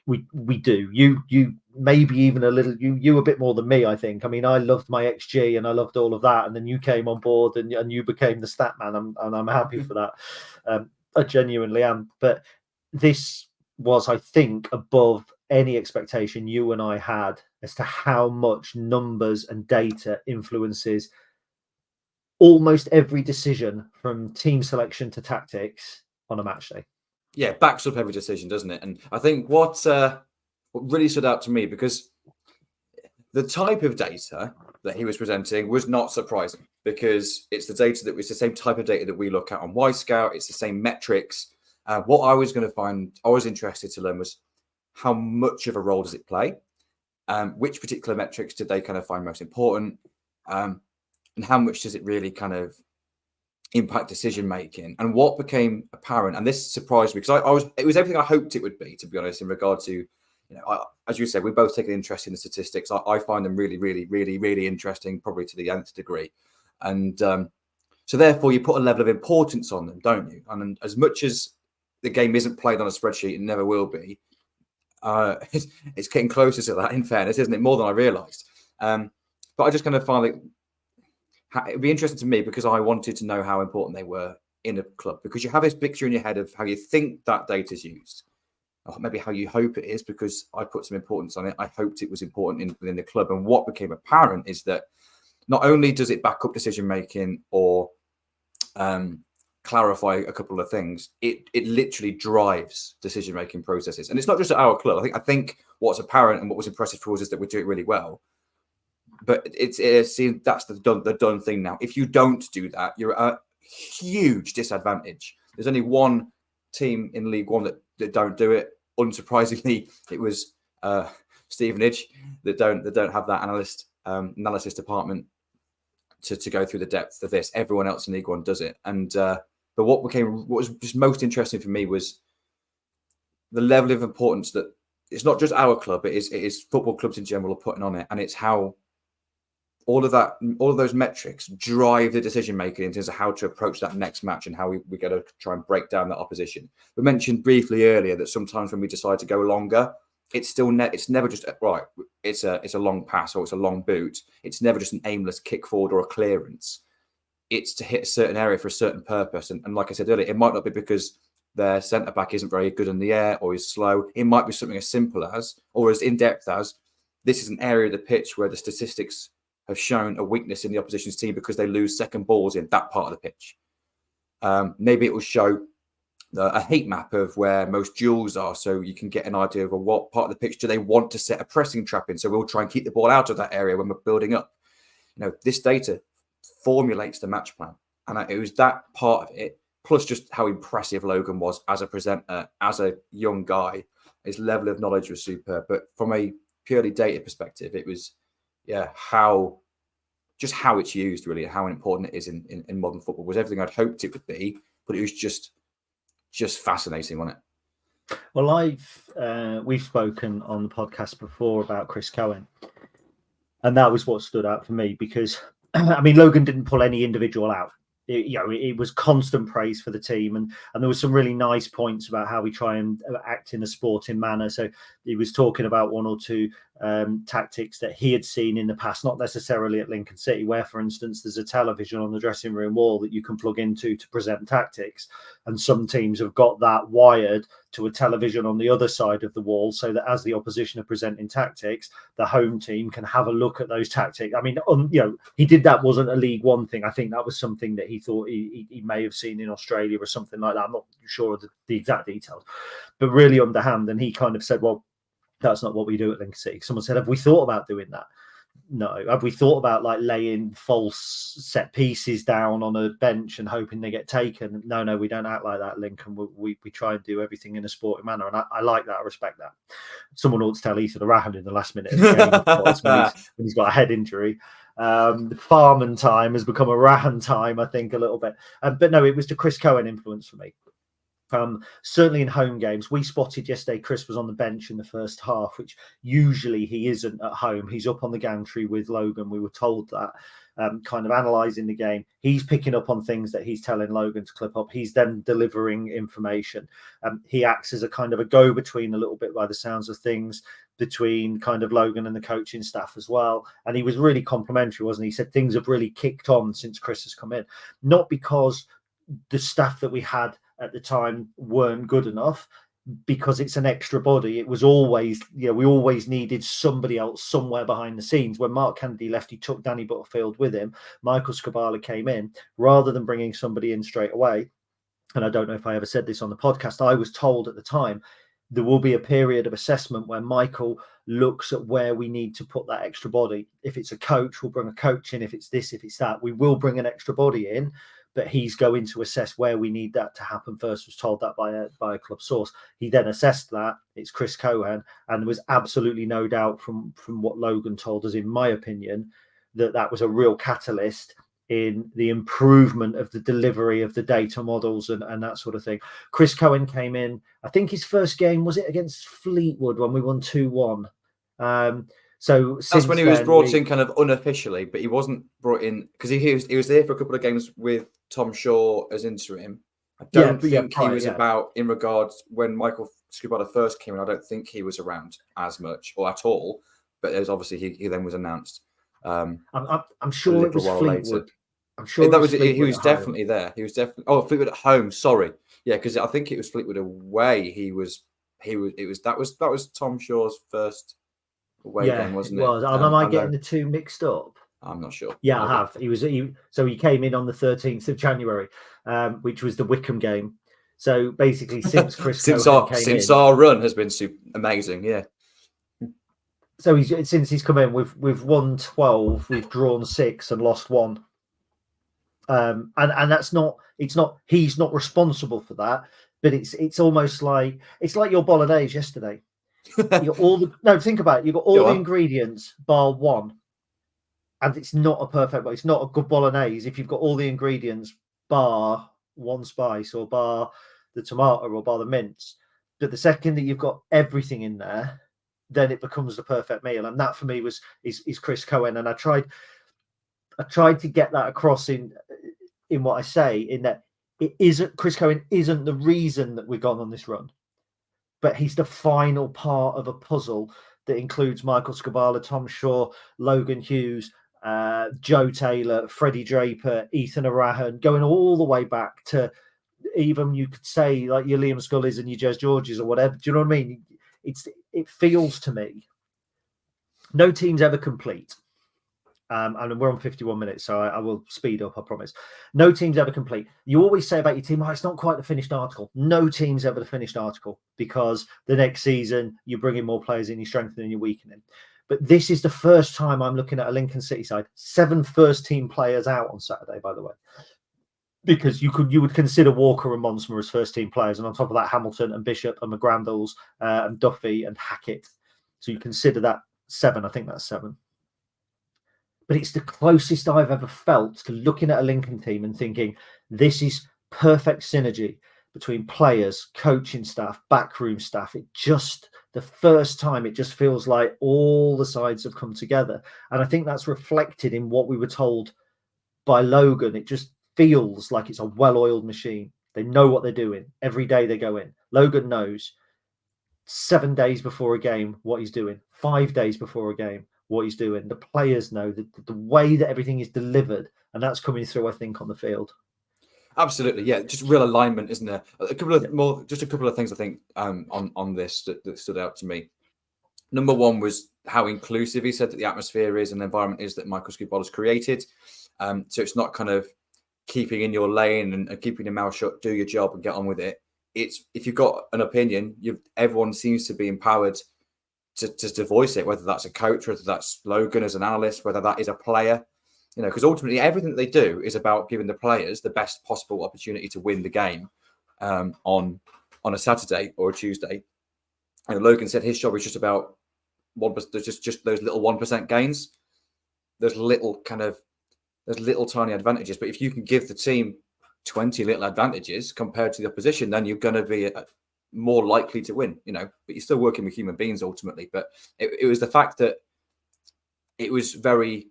We do. You maybe even a little, you a bit more than me, I think. I mean, I loved my XG and I loved all of that, and then you came on board and you became the stat man, and I'm happy for that. I genuinely am. But this was, I think, above any expectation you and I had as to how much numbers and data influences almost every decision from team selection to tactics on a match day. Yeah, backs up every decision, doesn't it? And I think what really stood out to me, because the type of data that he was presenting was not surprising, because it's the data that was the same type of data that we look at on Y-Scout. It's the same metrics. What I was interested to learn was how much of a role does it play? Which particular metrics did they kind of find most important? And how much does it really kind of impact decision making? And what became apparent, and this surprised me, because it was everything I hoped it would be, to be honest, in regard to, as you said, we both take an interest in the statistics. I find them really, really, really, really interesting, probably to the nth degree. And so therefore you put a level of importance on them, don't you? And as much as the game isn't played on a spreadsheet and never will be, it's getting closer to that, in fairness, isn't it? More than I realized. But I just kind of find like it'd be interesting to me because I wanted to know how important they were in a club, because you have this picture in your head of how you think that data is used, or maybe how you hope it is, because I put some importance on it. I hoped it was important within the club. And what became apparent is that not only does it back up decision making or clarify a couple of things, it literally drives decision making processes. And it's not just at our club. I think what's apparent and what was impressive for us is that we do it really well. But it's that's the done thing now. If you don't do that, you're at a huge disadvantage. There's only one team in League One that don't do it. Unsurprisingly, it was Stevenage that don't have that analysis department to go through the depth of this. Everyone else in League One does it. And but what was just most interesting for me was the level of importance that it's not just our club, it is football clubs in general are putting on it, and it's how all of those metrics drive the decision making in terms of how to approach that next match and how we got to try and break down that opposition. We mentioned briefly earlier that sometimes when we decide to go longer, it's never just right. It's a long pass or it's a long boot. It's never just an aimless kick forward or a clearance. It's to hit a certain area for a certain purpose. And like I said earlier, it might not be because their centre back isn't very good in the air or is slow. It might be something as simple as, or as in depth as, this is an area of the pitch where the statistics have shown a weakness in the opposition's team because they lose second balls in that part of the pitch. Maybe it will show a heat map of where most duels are, so you can get an idea of what part of the pitch do they want to set a pressing trap in. So we'll try and keep the ball out of that area when we're building up. This data formulates the match plan, and it was that part of it, plus just how impressive Logan was as a presenter, as a young guy. His level of knowledge was superb, but from a purely data perspective, it was how it's used really, and how important it is in modern football was everything I'd hoped it would be, but it was just fascinating, wasn't it? Well, we've spoken on the podcast before about Chris Cohen, and that was what stood out for me because I mean Logan didn't pull any individual out. It was constant praise for the team, and there was some really nice points about how we try and act in a sporting manner. So he was talking about one or two tactics that he had seen in the past, not necessarily at Lincoln City, where, for instance, there's a television on the dressing room wall that you can plug into to present tactics, and some teams have got that wired to a television on the other side of the wall, so that as the opposition are presenting tactics, the home team can have a look at those tactics. I mean, he did that, wasn't a League One thing. I think that was something that he thought he may have seen in Australia or something like that. I'm not sure of the exact details, but really underhand. And he kind of said, well, that's not what we do at Lincoln City. Someone said, have we thought about doing that? No. Have we thought about like laying false set pieces down on a bench and hoping they get taken? No, we don't act like that at Lincoln. We try and do everything in a sporting manner. And I like that. I respect that. Someone ought to tell Ethan Arahan in the last minute of the game when he's got a head injury. The Farman time has become a Rahan time, I think, a little bit. But no, it was the Chris Cohen influence for me. Certainly in home games, we spotted yesterday Chris was on the bench in the first half, which usually he isn't at home. He's up on the gantry with Logan. We were told that, kind of analysing the game. He's picking up on things that he's telling Logan to clip up. He's then delivering information. He acts as a kind of a go-between a little bit by the sounds of things between kind of Logan and the coaching staff as well. And he was really complimentary, wasn't he? He said things have really kicked on since Chris has come in. Not because the staff that we had at the time weren't good enough, because it's an extra body. It was always, we always needed somebody else somewhere behind the scenes. When Mark Kennedy left, he took Danny Butterfield with him. Michael Skabala came in rather than bringing somebody in straight away. And I don't know if I ever said this on the podcast. I was told at the time there will be a period of assessment where Michael looks at where we need to put that extra body. If it's a coach, we'll bring a coach in. If it's this, if it's that, we will bring an extra body in. But he's going to assess where we need that to happen first. Was told that by a club source. He then assessed that. It's Chris Cohen, and there was absolutely no doubt from what Logan told us, in my opinion, that was a real catalyst in the improvement of the delivery of the data models and that sort of thing. Chris Cohen came in, I think his first game, was it against Fleetwood when we won 2-1? So that's when he was brought in kind of unofficially, but he wasn't brought in because he was there for a couple of games with Tom Shaw as interim. I don't think he was about in regards when Michael Skubala first came in. I don't think he was around as much or at all. But there's obviously he then was announced. I'm a sure it little was while later. Fleetwood. I'm sure That it was was Fleetwood he was at home. definitely there. He was definitely Fleetwood at home. Sorry, yeah, because I think it was Fleetwood away. That was Tom Shaw's first away Yeah, game, it wasn't it? was. Am I I know. getting the two mixed up? I'm not sure. Yeah, I Maybe. have. So he came in on the 13th of January, which was the Wickham game. So basically, since Chris Cohen came since in, our run has been amazing, yeah. so since he's come in, we've won 12, we've drawn 6, and lost 1. And that's not. It's not. He's not responsible for that. But it's almost like your Bolognese yesterday. You got think about it. You got all the ingredients bar 1. And it's not a perfect, but it's not a good Bolognese if you've got all the ingredients bar 1 spice or bar the tomato or bar the mince. But the second that you've got everything in there, then it becomes the perfect meal. And that for me is Chris Cohen. And I tried to get that across in what I say, in that it isn't Chris Cohen isn't the reason that we've gone on this run, but he's the final part of a puzzle that includes Michael Scabala, Tom Shaw, Logan Hughes, Joe Taylor, Freddie Draper, Ethan Arahan, going all the way back to even, you could say, like your Liam Scullys and your Jez Georges or whatever. Do you know what I mean? It feels to me, no team's ever complete. And we're on 51 minutes, so I will speed up, I promise. No team's ever complete. You always say about your team, it's not quite the finished article. No team's ever the finished article, because the next season you're bringing more players in, you're strengthening, you're weakening. But this is the first time I'm looking at a Lincoln City side. 7 first-team players out on Saturday, by the way, because you would consider Walker and Monsma as first-team players, and on top of that, Hamilton and Bishop and McGrandles and Duffy and Hackett. So you consider that 7. I think that's 7. But it's the closest I've ever felt to looking at a Lincoln team and thinking, this is perfect synergy between players, coaching staff, backroom staff. The first time, it just feels like all the sides have come together. And I think that's reflected in what we were told by Logan. It just feels like it's a well-oiled machine. They know what they're doing. Every day they go in. Logan knows 7 days before a game what he's doing, 5 days before a game what he's doing. The players know the way that everything is delivered, and that's coming through, I think, on the field. Absolutely, yeah. Just real alignment, isn't there? A couple of things I think on this that stood out to me. Number one was how inclusive he said that the atmosphere is and the environment is that Michael Scubala's created. So it's not kind of keeping in your lane and keeping your mouth shut, do your job and get on with it. It's, if you've got an opinion, everyone seems to be empowered to voice it, whether that's a coach, whether that's Logan as an analyst, whether that is a player, because ultimately everything that they do is about giving the players the best possible opportunity to win the game on a Saturday or a Tuesday. And Logan said his job is just about 1%, just those little 1% gains. There's little tiny advantages, but if you can give the team 20 little advantages compared to the opposition, then you're going to be more likely to win, but you're still working with human beings ultimately. But it was the fact that it was very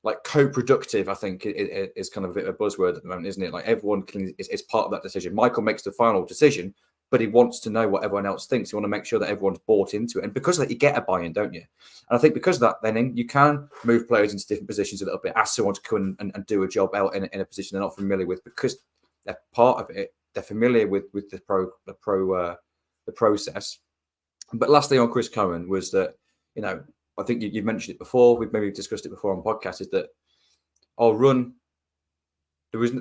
like co-productive, I think it is kind of a bit of a buzzword at the moment, isn't it? Like everyone is part of that decision. Michael makes the final decision, but he wants to know what everyone else thinks. You want to make sure that everyone's bought into it. And because of that, you get a buy-in, don't you? And I think because of that, then you can move players into different positions a little bit, ask someone to come and do a job out in a position they're not familiar with, because they're part of it. They're familiar with the process. But lastly, on Chris Cohen was that, I think you've mentioned it before. We've maybe discussed it before on podcasts. Is that our run? There was.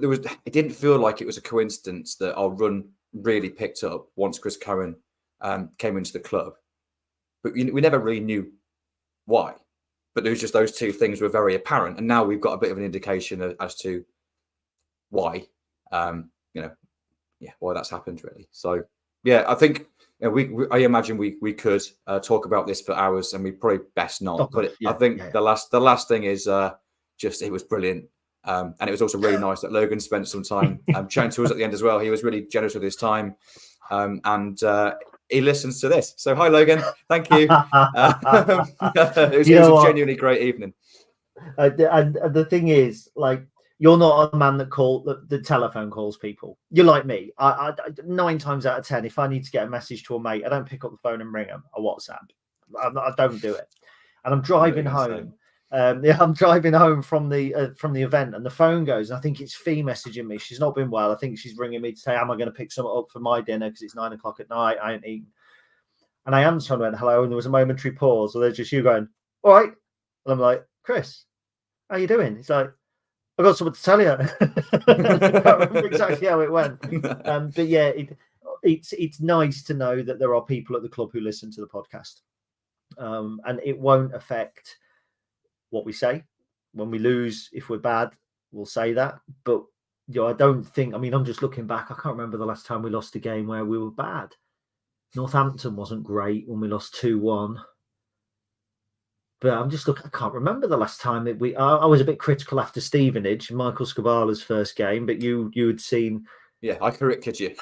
It didn't feel like it was a coincidence that our run really picked up once Chris Cohen came into the club. But we never really knew why. But there was just those two things were very apparent, and now we've got a bit of an indication as to why. Why that's happened really. So yeah, I think I imagine we could talk about this for hours, and we probably best not. But I think the last thing is just it was brilliant, and it was also really nice that Logan spent some time chatting to us at the end as well. He was really generous with his time, and he listens to this. So hi Logan, thank you. It was a genuinely great evening. And the thing is, like, you're not a man that the telephone calls people. You're like me. I 9 times out of 10, if I need to get a message to a mate, I don't pick up the phone and ring them. A WhatsApp. I don't do it. And I'm driving home, Yeah, I'm driving home from the event, and the phone goes, and I think it's Fee messaging me. She's not been well. I think she's ringing me to say, "Am I going to pick something up for my dinner because it's 9 o'clock at night? I ain't eaten." And I answered and went, "Hello," and there was a momentary pause. So there's just you going, "All right," and I'm like, "Chris, how you doing?" He's like, "I got something to tell you." I can't remember exactly how it went, but yeah, it's nice to know that there are people at the club who listen to the podcast, and it won't affect what we say. When we lose, if we're bad, we'll say that. But I don't think. I mean, I'm just looking back. I can't remember the last time we lost a game where we were bad. Northampton wasn't great when we lost 2-1. But I'm just looking. I can't remember the last time that I was a bit critical after Stevenage, Michael Scabala's first game. But you had seen. Yeah, I corrected you.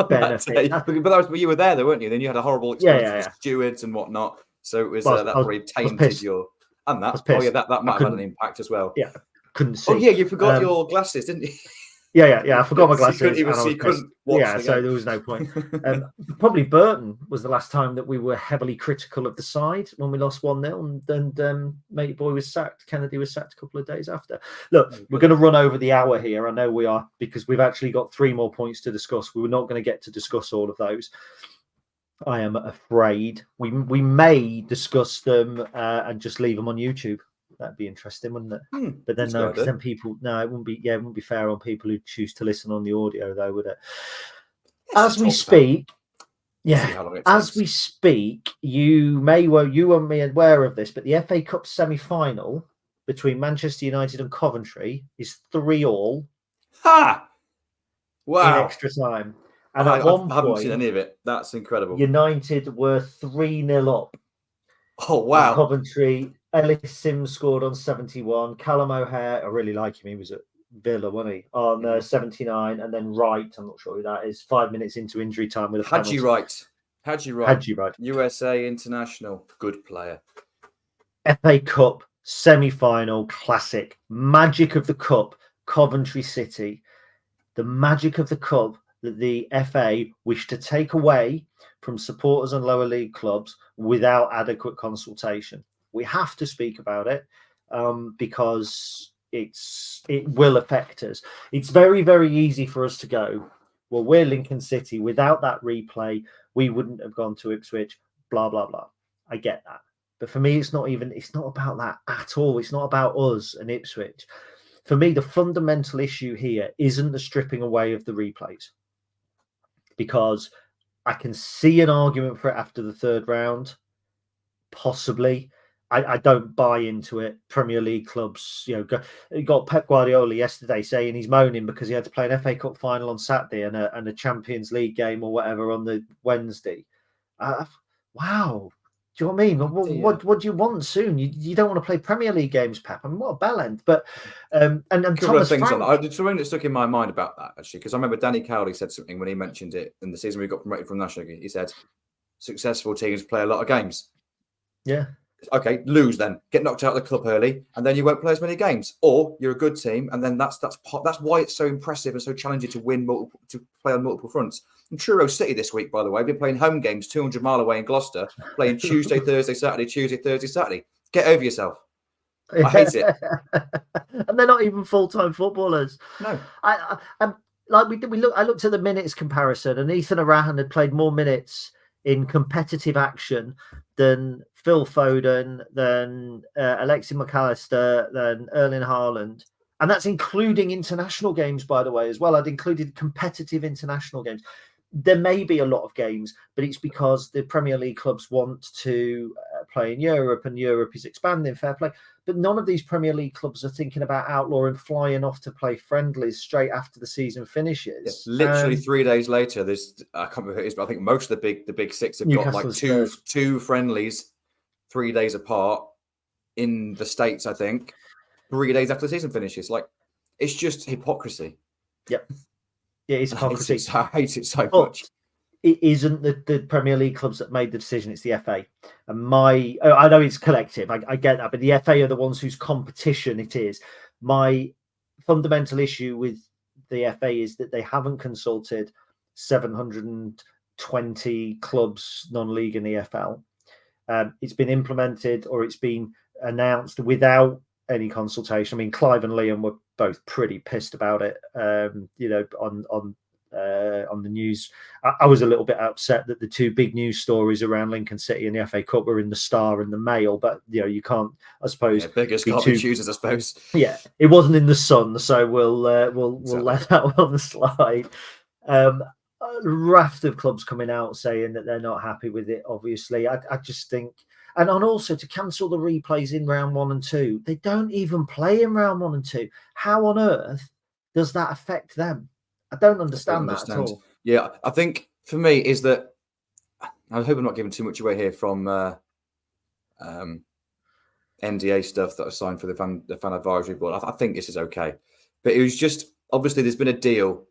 Benefit. But you were there, though, weren't you? Then you had a horrible experience with the stewards and whatnot. So it was that probably tainted your. And that, that might have had an impact as well. Yeah, couldn't see. Oh yeah, you forgot your glasses, didn't you? Yeah. I forgot my glasses. You couldn't watch so there was no point. Probably Burton was the last time that we were heavily critical of the side when we lost 1-0, and Matey Boy was sacked. Kennedy was sacked a couple of days after. Look, we're going to run over the hour here. I know we are, because we've actually got 3 more points to discuss. We were not going to get to discuss all of those. I am afraid we may discuss them and just leave them on YouTube. That'd be interesting, wouldn't it? But then no, because then people it wouldn't be. Yeah, it wouldn't be fair on people who choose to listen on the audio, though, would it? As we speak, we speak, you won't be aware of this, but the FA Cup semi-final between Manchester United and Coventry is 3-3. Ha! Wow! In extra time. And I haven't seen any of it. That's incredible. United were 3-0 up. Oh, wow. Coventry, Ellis Sims scored on 71. Callum O'Hare, I really like him. He was at Villa, wasn't he? On 79. And then Wright, I'm not sure who that is, 5 minutes into injury time with a penalty. Hadji Wright. USA International. Good player. FA Cup semi-final classic. Magic of the Cup, Coventry City. The magic of the Cup that the FA wish to take away from supporters and lower league clubs without adequate consultation. We have to speak about it because it will affect us. It's very, very easy for us to go, well, we're Lincoln City. Without that replay, we wouldn't have gone to Ipswich, blah, blah, blah. I get that. But for me, it's not about that at all. It's not about us and Ipswich. For me, the fundamental issue here isn't the stripping away of the replays, because I can see an argument for it after the 3rd round, possibly. I don't buy into it. Premier League clubs, got Pep Guardiola yesterday saying he's moaning because he had to play an FA Cup final on Saturday and a Champions League game or whatever on the Wednesday. Wow. Do you know what I mean? What do you want soon? You don't want to play Premier League games, Pep. I mean, what a bell end. But and a couple Thomas of things Frank, on that. There's something that stuck in my mind about that, actually, because I remember Danny Cowley said something when he mentioned it in the season we got promoted from National League. He said, successful teams play a lot of games. Yeah. Okay, lose then. Get knocked out of the club early, and then you won't play as many games. Or you're a good team, and then that's why it's so impressive and so challenging to play on multiple fronts. And Truro City this week, by the way, have been playing home games 200 mile away in Gloucester, playing Tuesday, Thursday, Saturday, Tuesday, Thursday, Saturday. Get over yourself. I hate it. And they're not even full-time footballers. No. I looked at the minutes comparison, and Ethan Arahan had played more minutes in competitive action than Phil Foden, than Alexi McAllister, than Erling Haaland. And that's including international games, by the way, as well. I'd included competitive international games. There may be a lot of games, but it's because the Premier League clubs want to play in Europe, and Europe is expanding, fair play. But none of these Premier League clubs are thinking about outlawing flying off to play friendlies straight after the season finishes. Yeah, literally 3 days later, I can't remember who it is, but I think most of the big six have got like two friendlies 3 days apart in the States, I think, 3 days after the season finishes. Like, it's just hypocrisy. Yep. Yeah, it's hypocrisy. I hate it so much. It isn't the Premier League clubs that made the decision. It's the FA. And I know it's collective. I get that. But the FA are the ones whose competition it is. My fundamental issue with the FA is that they haven't consulted 720 clubs non-league in the EFL. It's been implemented, or it's been announced without any consultation. I mean, Clive and Liam were both pretty pissed about it. You know, on the news. I was a little bit upset that the two big news stories around Lincoln City and the FA Cup were in the Star and the Mail, but you know, you can't, I suppose, beggars can't be choosers, I suppose. Yeah, it wasn't in the Sun, so we'll let that one slide. A raft of clubs coming out saying that they're not happy with it. Obviously, I just think, and also to cancel the replays in round 1 and 2, they don't even play in round 1 and 2. How on earth does that affect them? I don't understand that at all. Yeah, I think for me is that, I hope I'm not giving too much away here from NDA stuff that I signed for the fan advisory board. I think this is okay, but it was just, obviously there's been a deal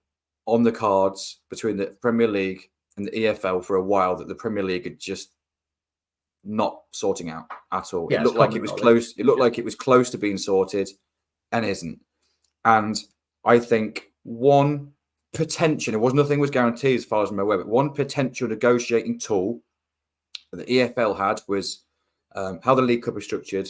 on the cards between the Premier League and the EFL for a while that the Premier League had just not sorting out at all. Yeah, it looked like it was close. It looked like it was close to being sorted, and isn't. And I think one potential, nothing was guaranteed as far as I'm aware, but one potential negotiating tool that the EFL had was how the League Cup is structured.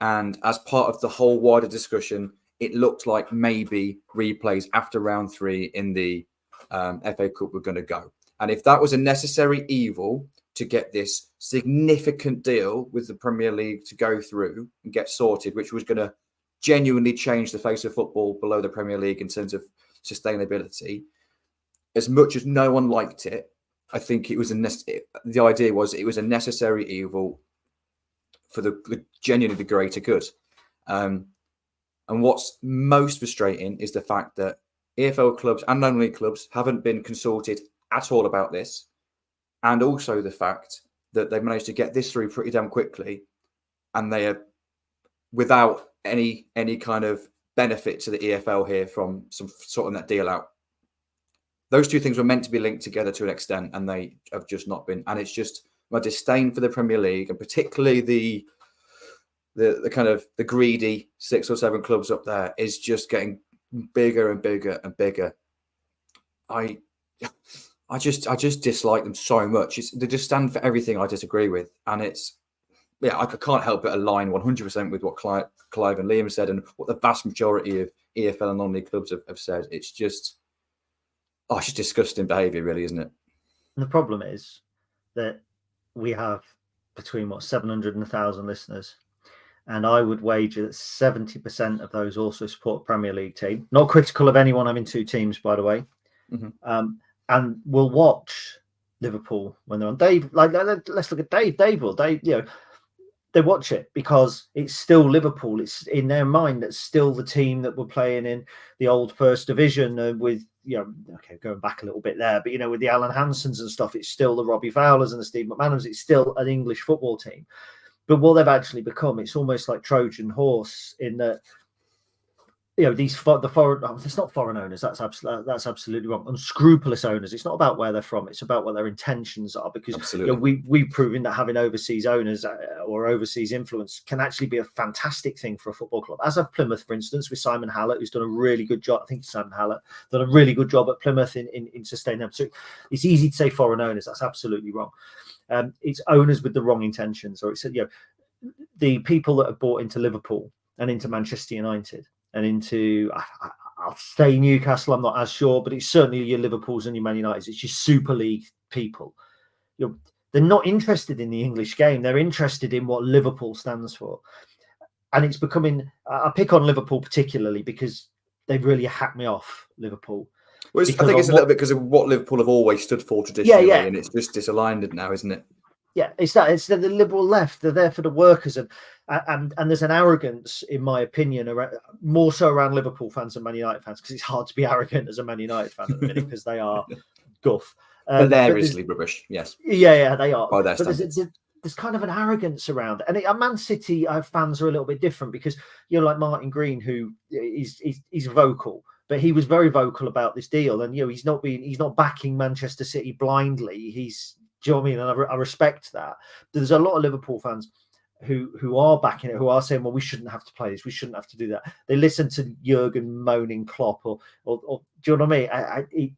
And as part of the whole wider discussion, it looked like maybe replays after round 3 in the FA Cup were going to go. And if that was a necessary evil to get this significant deal with the Premier League to go through and get sorted, which was going to genuinely change the face of football below the Premier League in terms of sustainability, as much as no one liked it, I think it was the idea was it was a necessary evil for the genuinely the greater good. And what's most frustrating is the fact that EFL clubs and non-league clubs haven't been consulted at all about this, and also the fact that they've managed to get this through pretty damn quickly, and they are without any kind of benefit to the EFL here from some sorting that deal out. Those two things were meant to be linked together to an extent, and they have just not been. And it's just my disdain for the Premier League, and particularly the kind of the greedy 6 or 7 clubs up there, is just getting bigger and bigger and bigger. I just dislike them so much. They just stand for everything I disagree with, and I can't help but align 100% with what Clive and Liam said, and what the vast majority of EFL and non-league clubs have said. It's just disgusting behaviour, really, isn't it? And the problem is that we have between 700 and 1,000 listeners, and I would wager that 70% of those also support a Premier League team. Not critical of anyone having 2 teams, by the way, and will watch Liverpool when they're on. Dave, let's look at Dave. They watch it because it's still Liverpool. It's in their mind that's still the team that were playing in the old First Division with, going back a little bit there, but with the Alan Hansons and stuff, it's still the Robbie Fowlers and the Steve McManams. It's still an English football team. But what they've actually become, it's almost like Trojan horse in that, these the foreign. It's not foreign owners. That's absolutely wrong. Unscrupulous owners. It's not about where they're from. It's about what their intentions are. Because we've proven that having overseas owners or overseas influence can actually be a fantastic thing for a football club. As of Plymouth, for instance, with Simon Hallett, who's done a really good job. I think it's Simon Hallett done a really good job at Plymouth in sustaining them. So it's easy to say foreign owners. That's absolutely wrong. It's owners with the wrong intentions, or it's the people that have bought into Liverpool and into Manchester United. And into, I'll say Newcastle, I'm not as sure, but it's certainly your Liverpools and your Man Uniteds. It's your Super League people. They're not interested in the English game. They're interested in what Liverpool stands for. And it's becoming, I pick on Liverpool particularly because they've really hacked me off, Liverpool. Well, I think it's a little bit because of what Liverpool have always stood for traditionally, and it's just disaligned now, isn't it? Yeah, it's the liberal left. They're there for the workers, and there's an arrogance, in my opinion, more so around Liverpool fans than Man United fans, because it's hard to be arrogant as a Man United fan at the minute because they are guff, hilariously rubbish. Yes, yeah, they are. By their but standards. There's kind of an arrogance around it. And Man City fans are a little bit different because like Martin Green, who is vocal. But he was very vocal about this deal, and he's not backing Manchester City blindly. Do you know what I mean? And I respect that. There's a lot of Liverpool fans who are backing it, who are saying, well, we shouldn't have to play this, we shouldn't have to do that. They listen to Jurgen moaning Klopp, or do you know what I mean?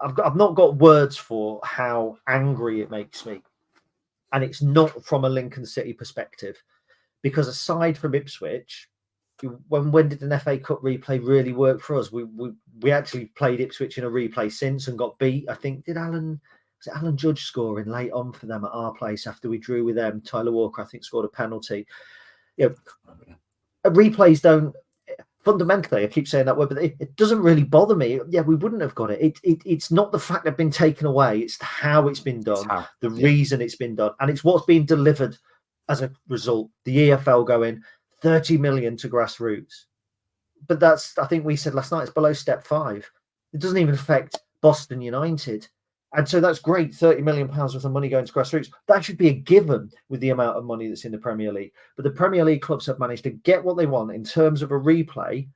I've not got words for how angry it makes me, and it's not from a Lincoln City perspective, because aside from Ipswich, when did an FA Cup replay really work for us? We actually played Ipswich in a replay since and got beat. I think was it Alan Judge scoring late on for them at our place after we drew with them? Tyler Walker, I think, scored a penalty. Replays don't fundamentally. I keep saying that word, but it doesn't really bother me. Yeah, we wouldn't have got it. It's not the fact they've been taken away. It's how it's been done, the reason it's been done, and it's what's being delivered as a result. The EFL going 30 million to grassroots, but that's, I think we said last night, it's below step 5. It doesn't even affect Boston United, and so that's great. 30 million pounds worth of money going to grassroots, that should be a given with the amount of money that's in the Premier League. But the Premier League clubs have managed to get what they want in terms of a replay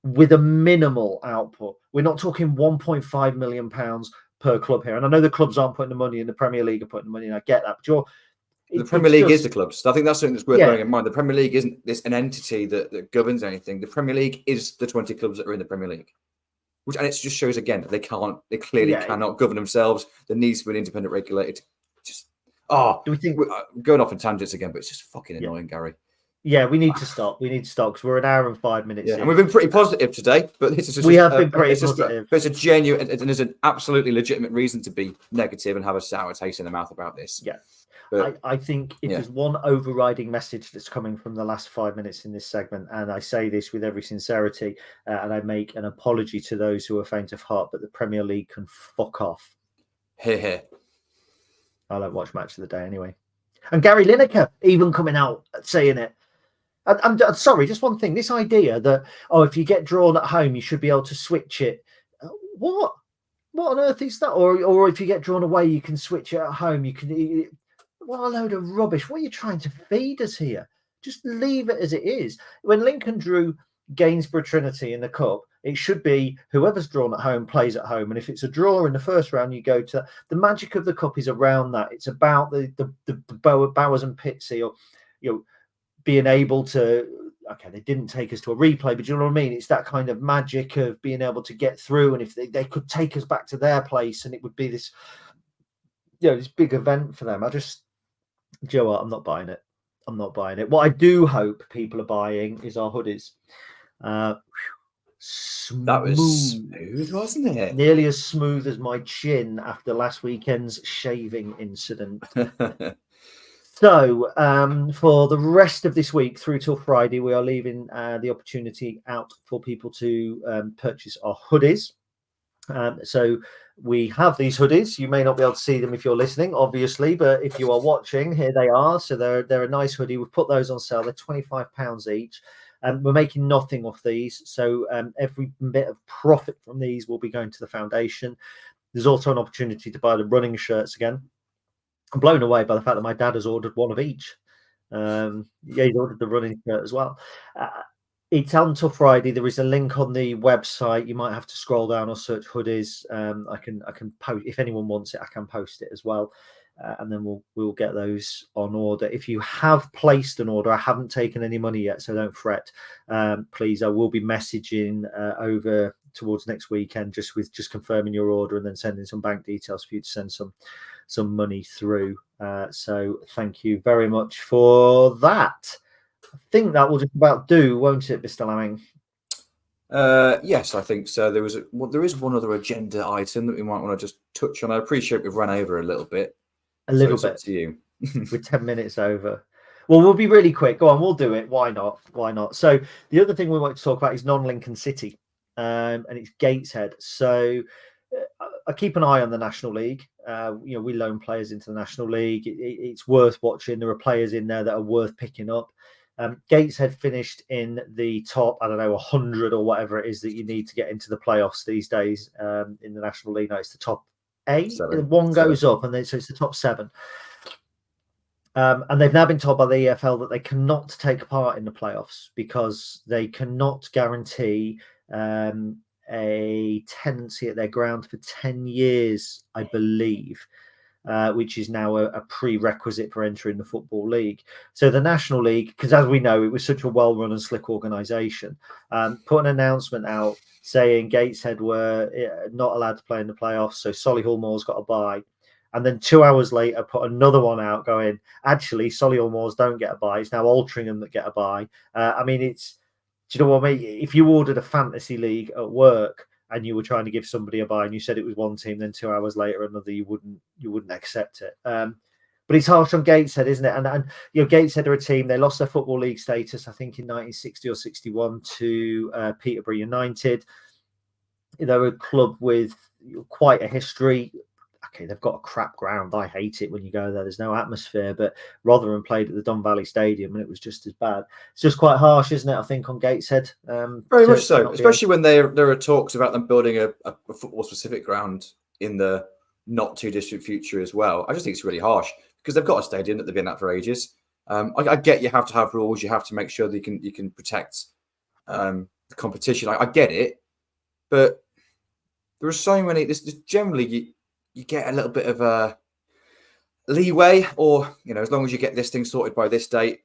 with a minimal output. We're not talking 1.5 million pounds per club here, and I know the clubs aren't putting the money in, the Premier League are putting the money in. I get that, but the Premier League is the clubs. So I think that's something that's worth bearing in mind. The Premier League isn't an entity that governs anything. The Premier League is the 20 clubs that are in the Premier League. And it just shows again that they clearly cannot govern themselves. There needs to be an independent regulated. Do we think we're going off on tangents again? But it's just fucking annoying, Gary. Yeah, we need to stop. We need to stop because we're an hour and 5 minutes in. And we've been pretty positive today, but this is just, we have been pretty positive. But it's a genuine, and there's an absolutely legitimate reason to be negative and have a sour taste in the mouth about this. Yeah. But I think if there's one overriding message that's coming from the last 5 minutes in this segment, and I say this with every sincerity, and I make an apology to those who are faint of heart, but the Premier League can fuck off. Hear, hear. I don't watch Match of the Day anyway. And Gary Lineker even coming out saying it. I'm sorry, just one thing. This idea that, if you get drawn at home, you should be able to switch it. What? What on earth is that? Or if you get drawn away, you can switch it at home. You can... What a load of rubbish. What are you trying to feed us here? Just leave it as it is. When Lincoln drew Gainsborough Trinity in the Cup, it should be whoever's drawn at home plays at home. And if it's a draw in the first round, you go to... The magic of the Cup is around that. It's about the Bowers and Pitsy, or, being able to... Okay, they didn't take us to a replay, but you know what I mean? It's that kind of magic of being able to get through. And if they could take us back to their place, and it would be this... this big event for them. Do you know what? I'm not buying it. I'm not buying it. What I do hope people are buying is our hoodies. Smooth. That was smooth, wasn't it? Nearly as smooth as my chin after last weekend's shaving incident. So for the rest of this week through till Friday, we are leaving the opportunity out for people to purchase our hoodies. So we have these hoodies. You may not be able to see them if you're listening, obviously, but if you are watching, here they are. So they're a nice hoodie. We've put those on sale. They're £25 each. We're making nothing off these. So every bit of profit from these will be going to the foundation. There's also an opportunity to buy the running shirts again. I'm blown away by the fact that my dad has ordered one of each. He's ordered the running shirt as well. It's until Friday. There is a link on the website. You might have to scroll down or search hoodies. I can post, if anyone wants it, I can post it as well. And then we'll get those on order. If you have placed an order, I haven't taken any money yet, so don't fret. Please, I will be messaging over towards next weekend just confirming your order and then sending some bank details for you to send some money through. So thank you very much for that. I think that will just about do, won't it, Mr. Lamming? Yes, I think so. There is one other agenda item that we might want to just touch on. I appreciate we've run over a little bit. A little bit. Up to you. We're 10 minutes over. Well, we'll be really quick. Go on, we'll do it. Why not? Why not? So the other thing we want to talk about is non-Lincoln City, and it's Gateshead. So I keep an eye on the National League. We loan players into the National League. It's worth watching. There are players in there that are worth picking up. Gateshead finished in the top, 100 or whatever it is that you need to get into the playoffs these days in the National League. No, it's the top 8. One goes up, and then so it's the top 7. And they've now been told by the EFL that they cannot take part in the playoffs because they cannot guarantee a tenancy at their ground for 10 years, I believe. Which is now a prerequisite for entering the Football League. So the National League, because as we know, it was such a well-run and slick organisation, put an announcement out saying Gateshead were not allowed to play in the playoffs, so Solihull Moore's got a bye. and then 2 hours later put another one out going, actually, Solihull Moors don't get a bye. It's now Altrincham that get a bye. I mean, it's, do you know what I mean? If you ordered a fantasy league at work and you were trying to give somebody a bye and you said it was one team, then 2 hours later another, you wouldn't accept it. But it's harsh on Gateshead, isn't it? And Gateshead are a team. They lost their Football League status, I think, in 1960 or 61 to Peterborough United. They're a club with quite a history. Okay, they've got a crap ground. I hate it when you go there. There's no atmosphere. But Rotherham played at the Don Valley Stadium, and it was just as bad. It's just quite harsh, isn't it? I think on Gateshead. Very much so, especially when there are talks about them building a football-specific ground in the not too distant future as well. I just think it's really harsh because they've got a stadium that they've been at for ages. I get you have to have rules. You have to make sure that you can protect the competition. I get it, but there are so many. This generally you get a little bit of a leeway, or as long as you get this thing sorted by this date.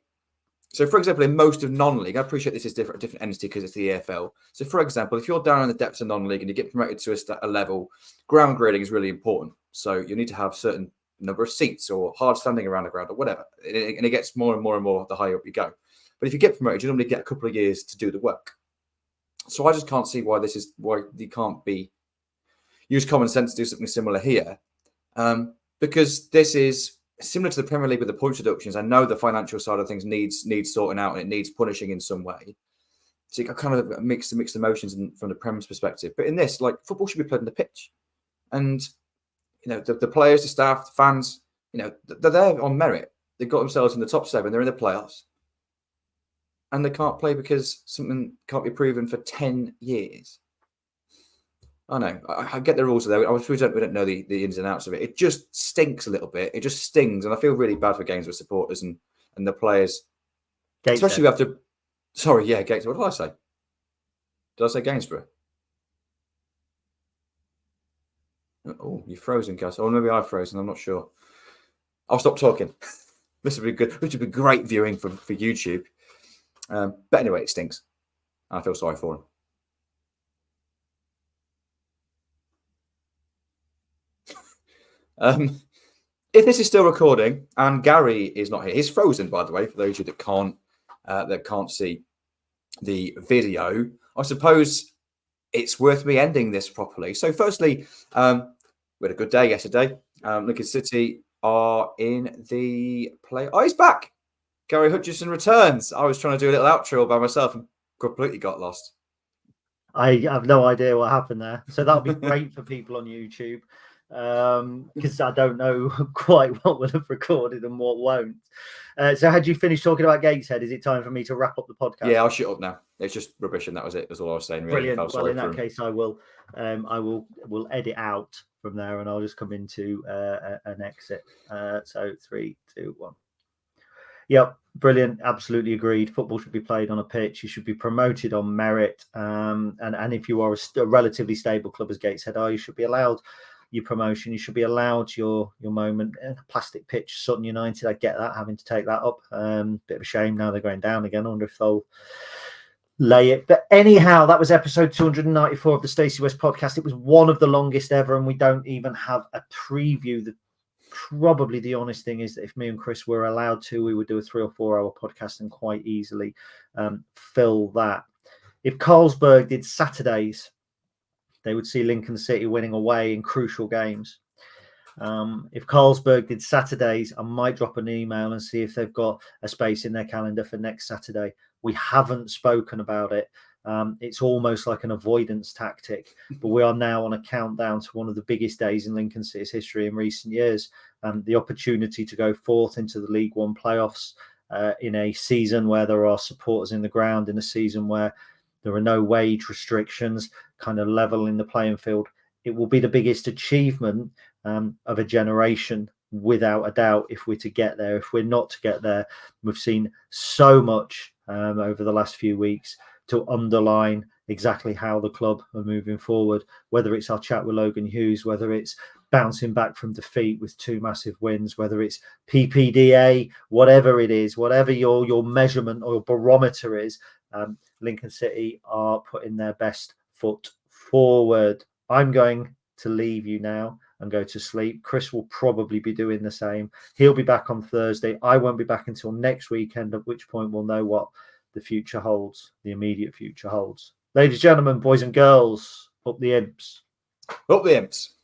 So, for example, in most of non-league, I appreciate this is different entity because it's the EFL. So, for example, if you're down in the depths of non-league and you get promoted to a level, ground grading is really important. So, you need to have a certain number of seats or hard standing around the ground or whatever. And it gets more and more and more the higher up you go. But if you get promoted, you normally get a couple of years to do the work. So, I just can't see why you can't use common sense to do something similar here, because this is similar to the Premier League with the points deductions. I know the financial side of things needs sorting out and it needs punishing in some way. So you got kind of mixed emotions from the Prem's perspective. But in this, like, football should be played on the pitch, and the players, the staff, the fans, they're there on merit. They've got themselves in the top 7. They're in the playoffs, and they can't play because something can't be proven for 10 years. I know. I get the rules there. We don't know the ins and outs of it. It just stinks a little bit. It just stings, and I feel really bad for Gainsborough supporters and the players. Gateshead. Especially after. Sorry, yeah, Gateshead. What did I say? Did I say Gainsborough? Oh, you're frozen, guys. Oh, maybe I've frozen. I'm not sure. I'll stop talking. This would be good. This would be great viewing for YouTube. But anyway, it stinks. I feel sorry for him. If this is still recording and Gary is not here, he's frozen, by the way, for those of you that can't see the video. I suppose it's worth me ending this properly. So firstly, we had a good day yesterday. Lincoln City are in the play. Oh, he's back. Gary Hutchison returns. I was trying to do a little outro by myself and completely got lost. I have no idea what happened there. So that'll be great for people on YouTube, because I don't know quite what will have recorded and what won't. So had you finished talking about Gateshead? Is it time for me to wrap up the podcast? Yeah, I'll shut up now. It's just rubbish, and that was it. That's all I was saying. Really. Brilliant. Well, in that case, I will edit out from there, and I'll just come into an exit. So 3, 2, 1. Yep, brilliant. Absolutely agreed. Football should be played on a pitch. You should be promoted on merit. And if you are a relatively stable club as Gateshead are, you should be allowed your promotion. You should be allowed your moment. Plastic pitch, Sutton United, I get that, having to take that up. Bit of a shame now they're going down again. I wonder if they'll lay it. But anyhow, that was episode 294 of the Stacey West podcast. It was one of the longest ever, and we don't even have a preview. Probably the honest thing is that if me and Chris were allowed to, we would do a 3 or 4 hour podcast and quite easily fill that. If Carlsberg did Saturdays, they would see Lincoln City winning away in crucial games. If Carlsberg did Saturdays, I might drop an email and see if they've got a space in their calendar for next Saturday. We haven't spoken about it. It's almost like an avoidance tactic, but we are now on a countdown to one of the biggest days in Lincoln City's history in recent years. The opportunity to go forth into the League One playoffs in a season where there are supporters in the ground, in a season where there are no wage restrictions, kind of level in the playing field. It will be the biggest achievement of a generation, without a doubt, if we're to get there. If we're not to get there, we've seen so much over the last few weeks to underline exactly how the club are moving forward, whether it's our chat with Logan Hughes, whether it's bouncing back from defeat with 2 massive wins, whether it's PPDA, whatever it is, whatever your measurement or your barometer is, Lincoln City are putting their best foot forward. I'm going to leave you now and go to sleep. Chris will probably be doing the same. He'll be back on Thursday. I won't be back until next weekend, at which point we'll know what the future holds, the immediate future holds. Ladies and gentlemen, boys and girls, up the imps. Up the imps.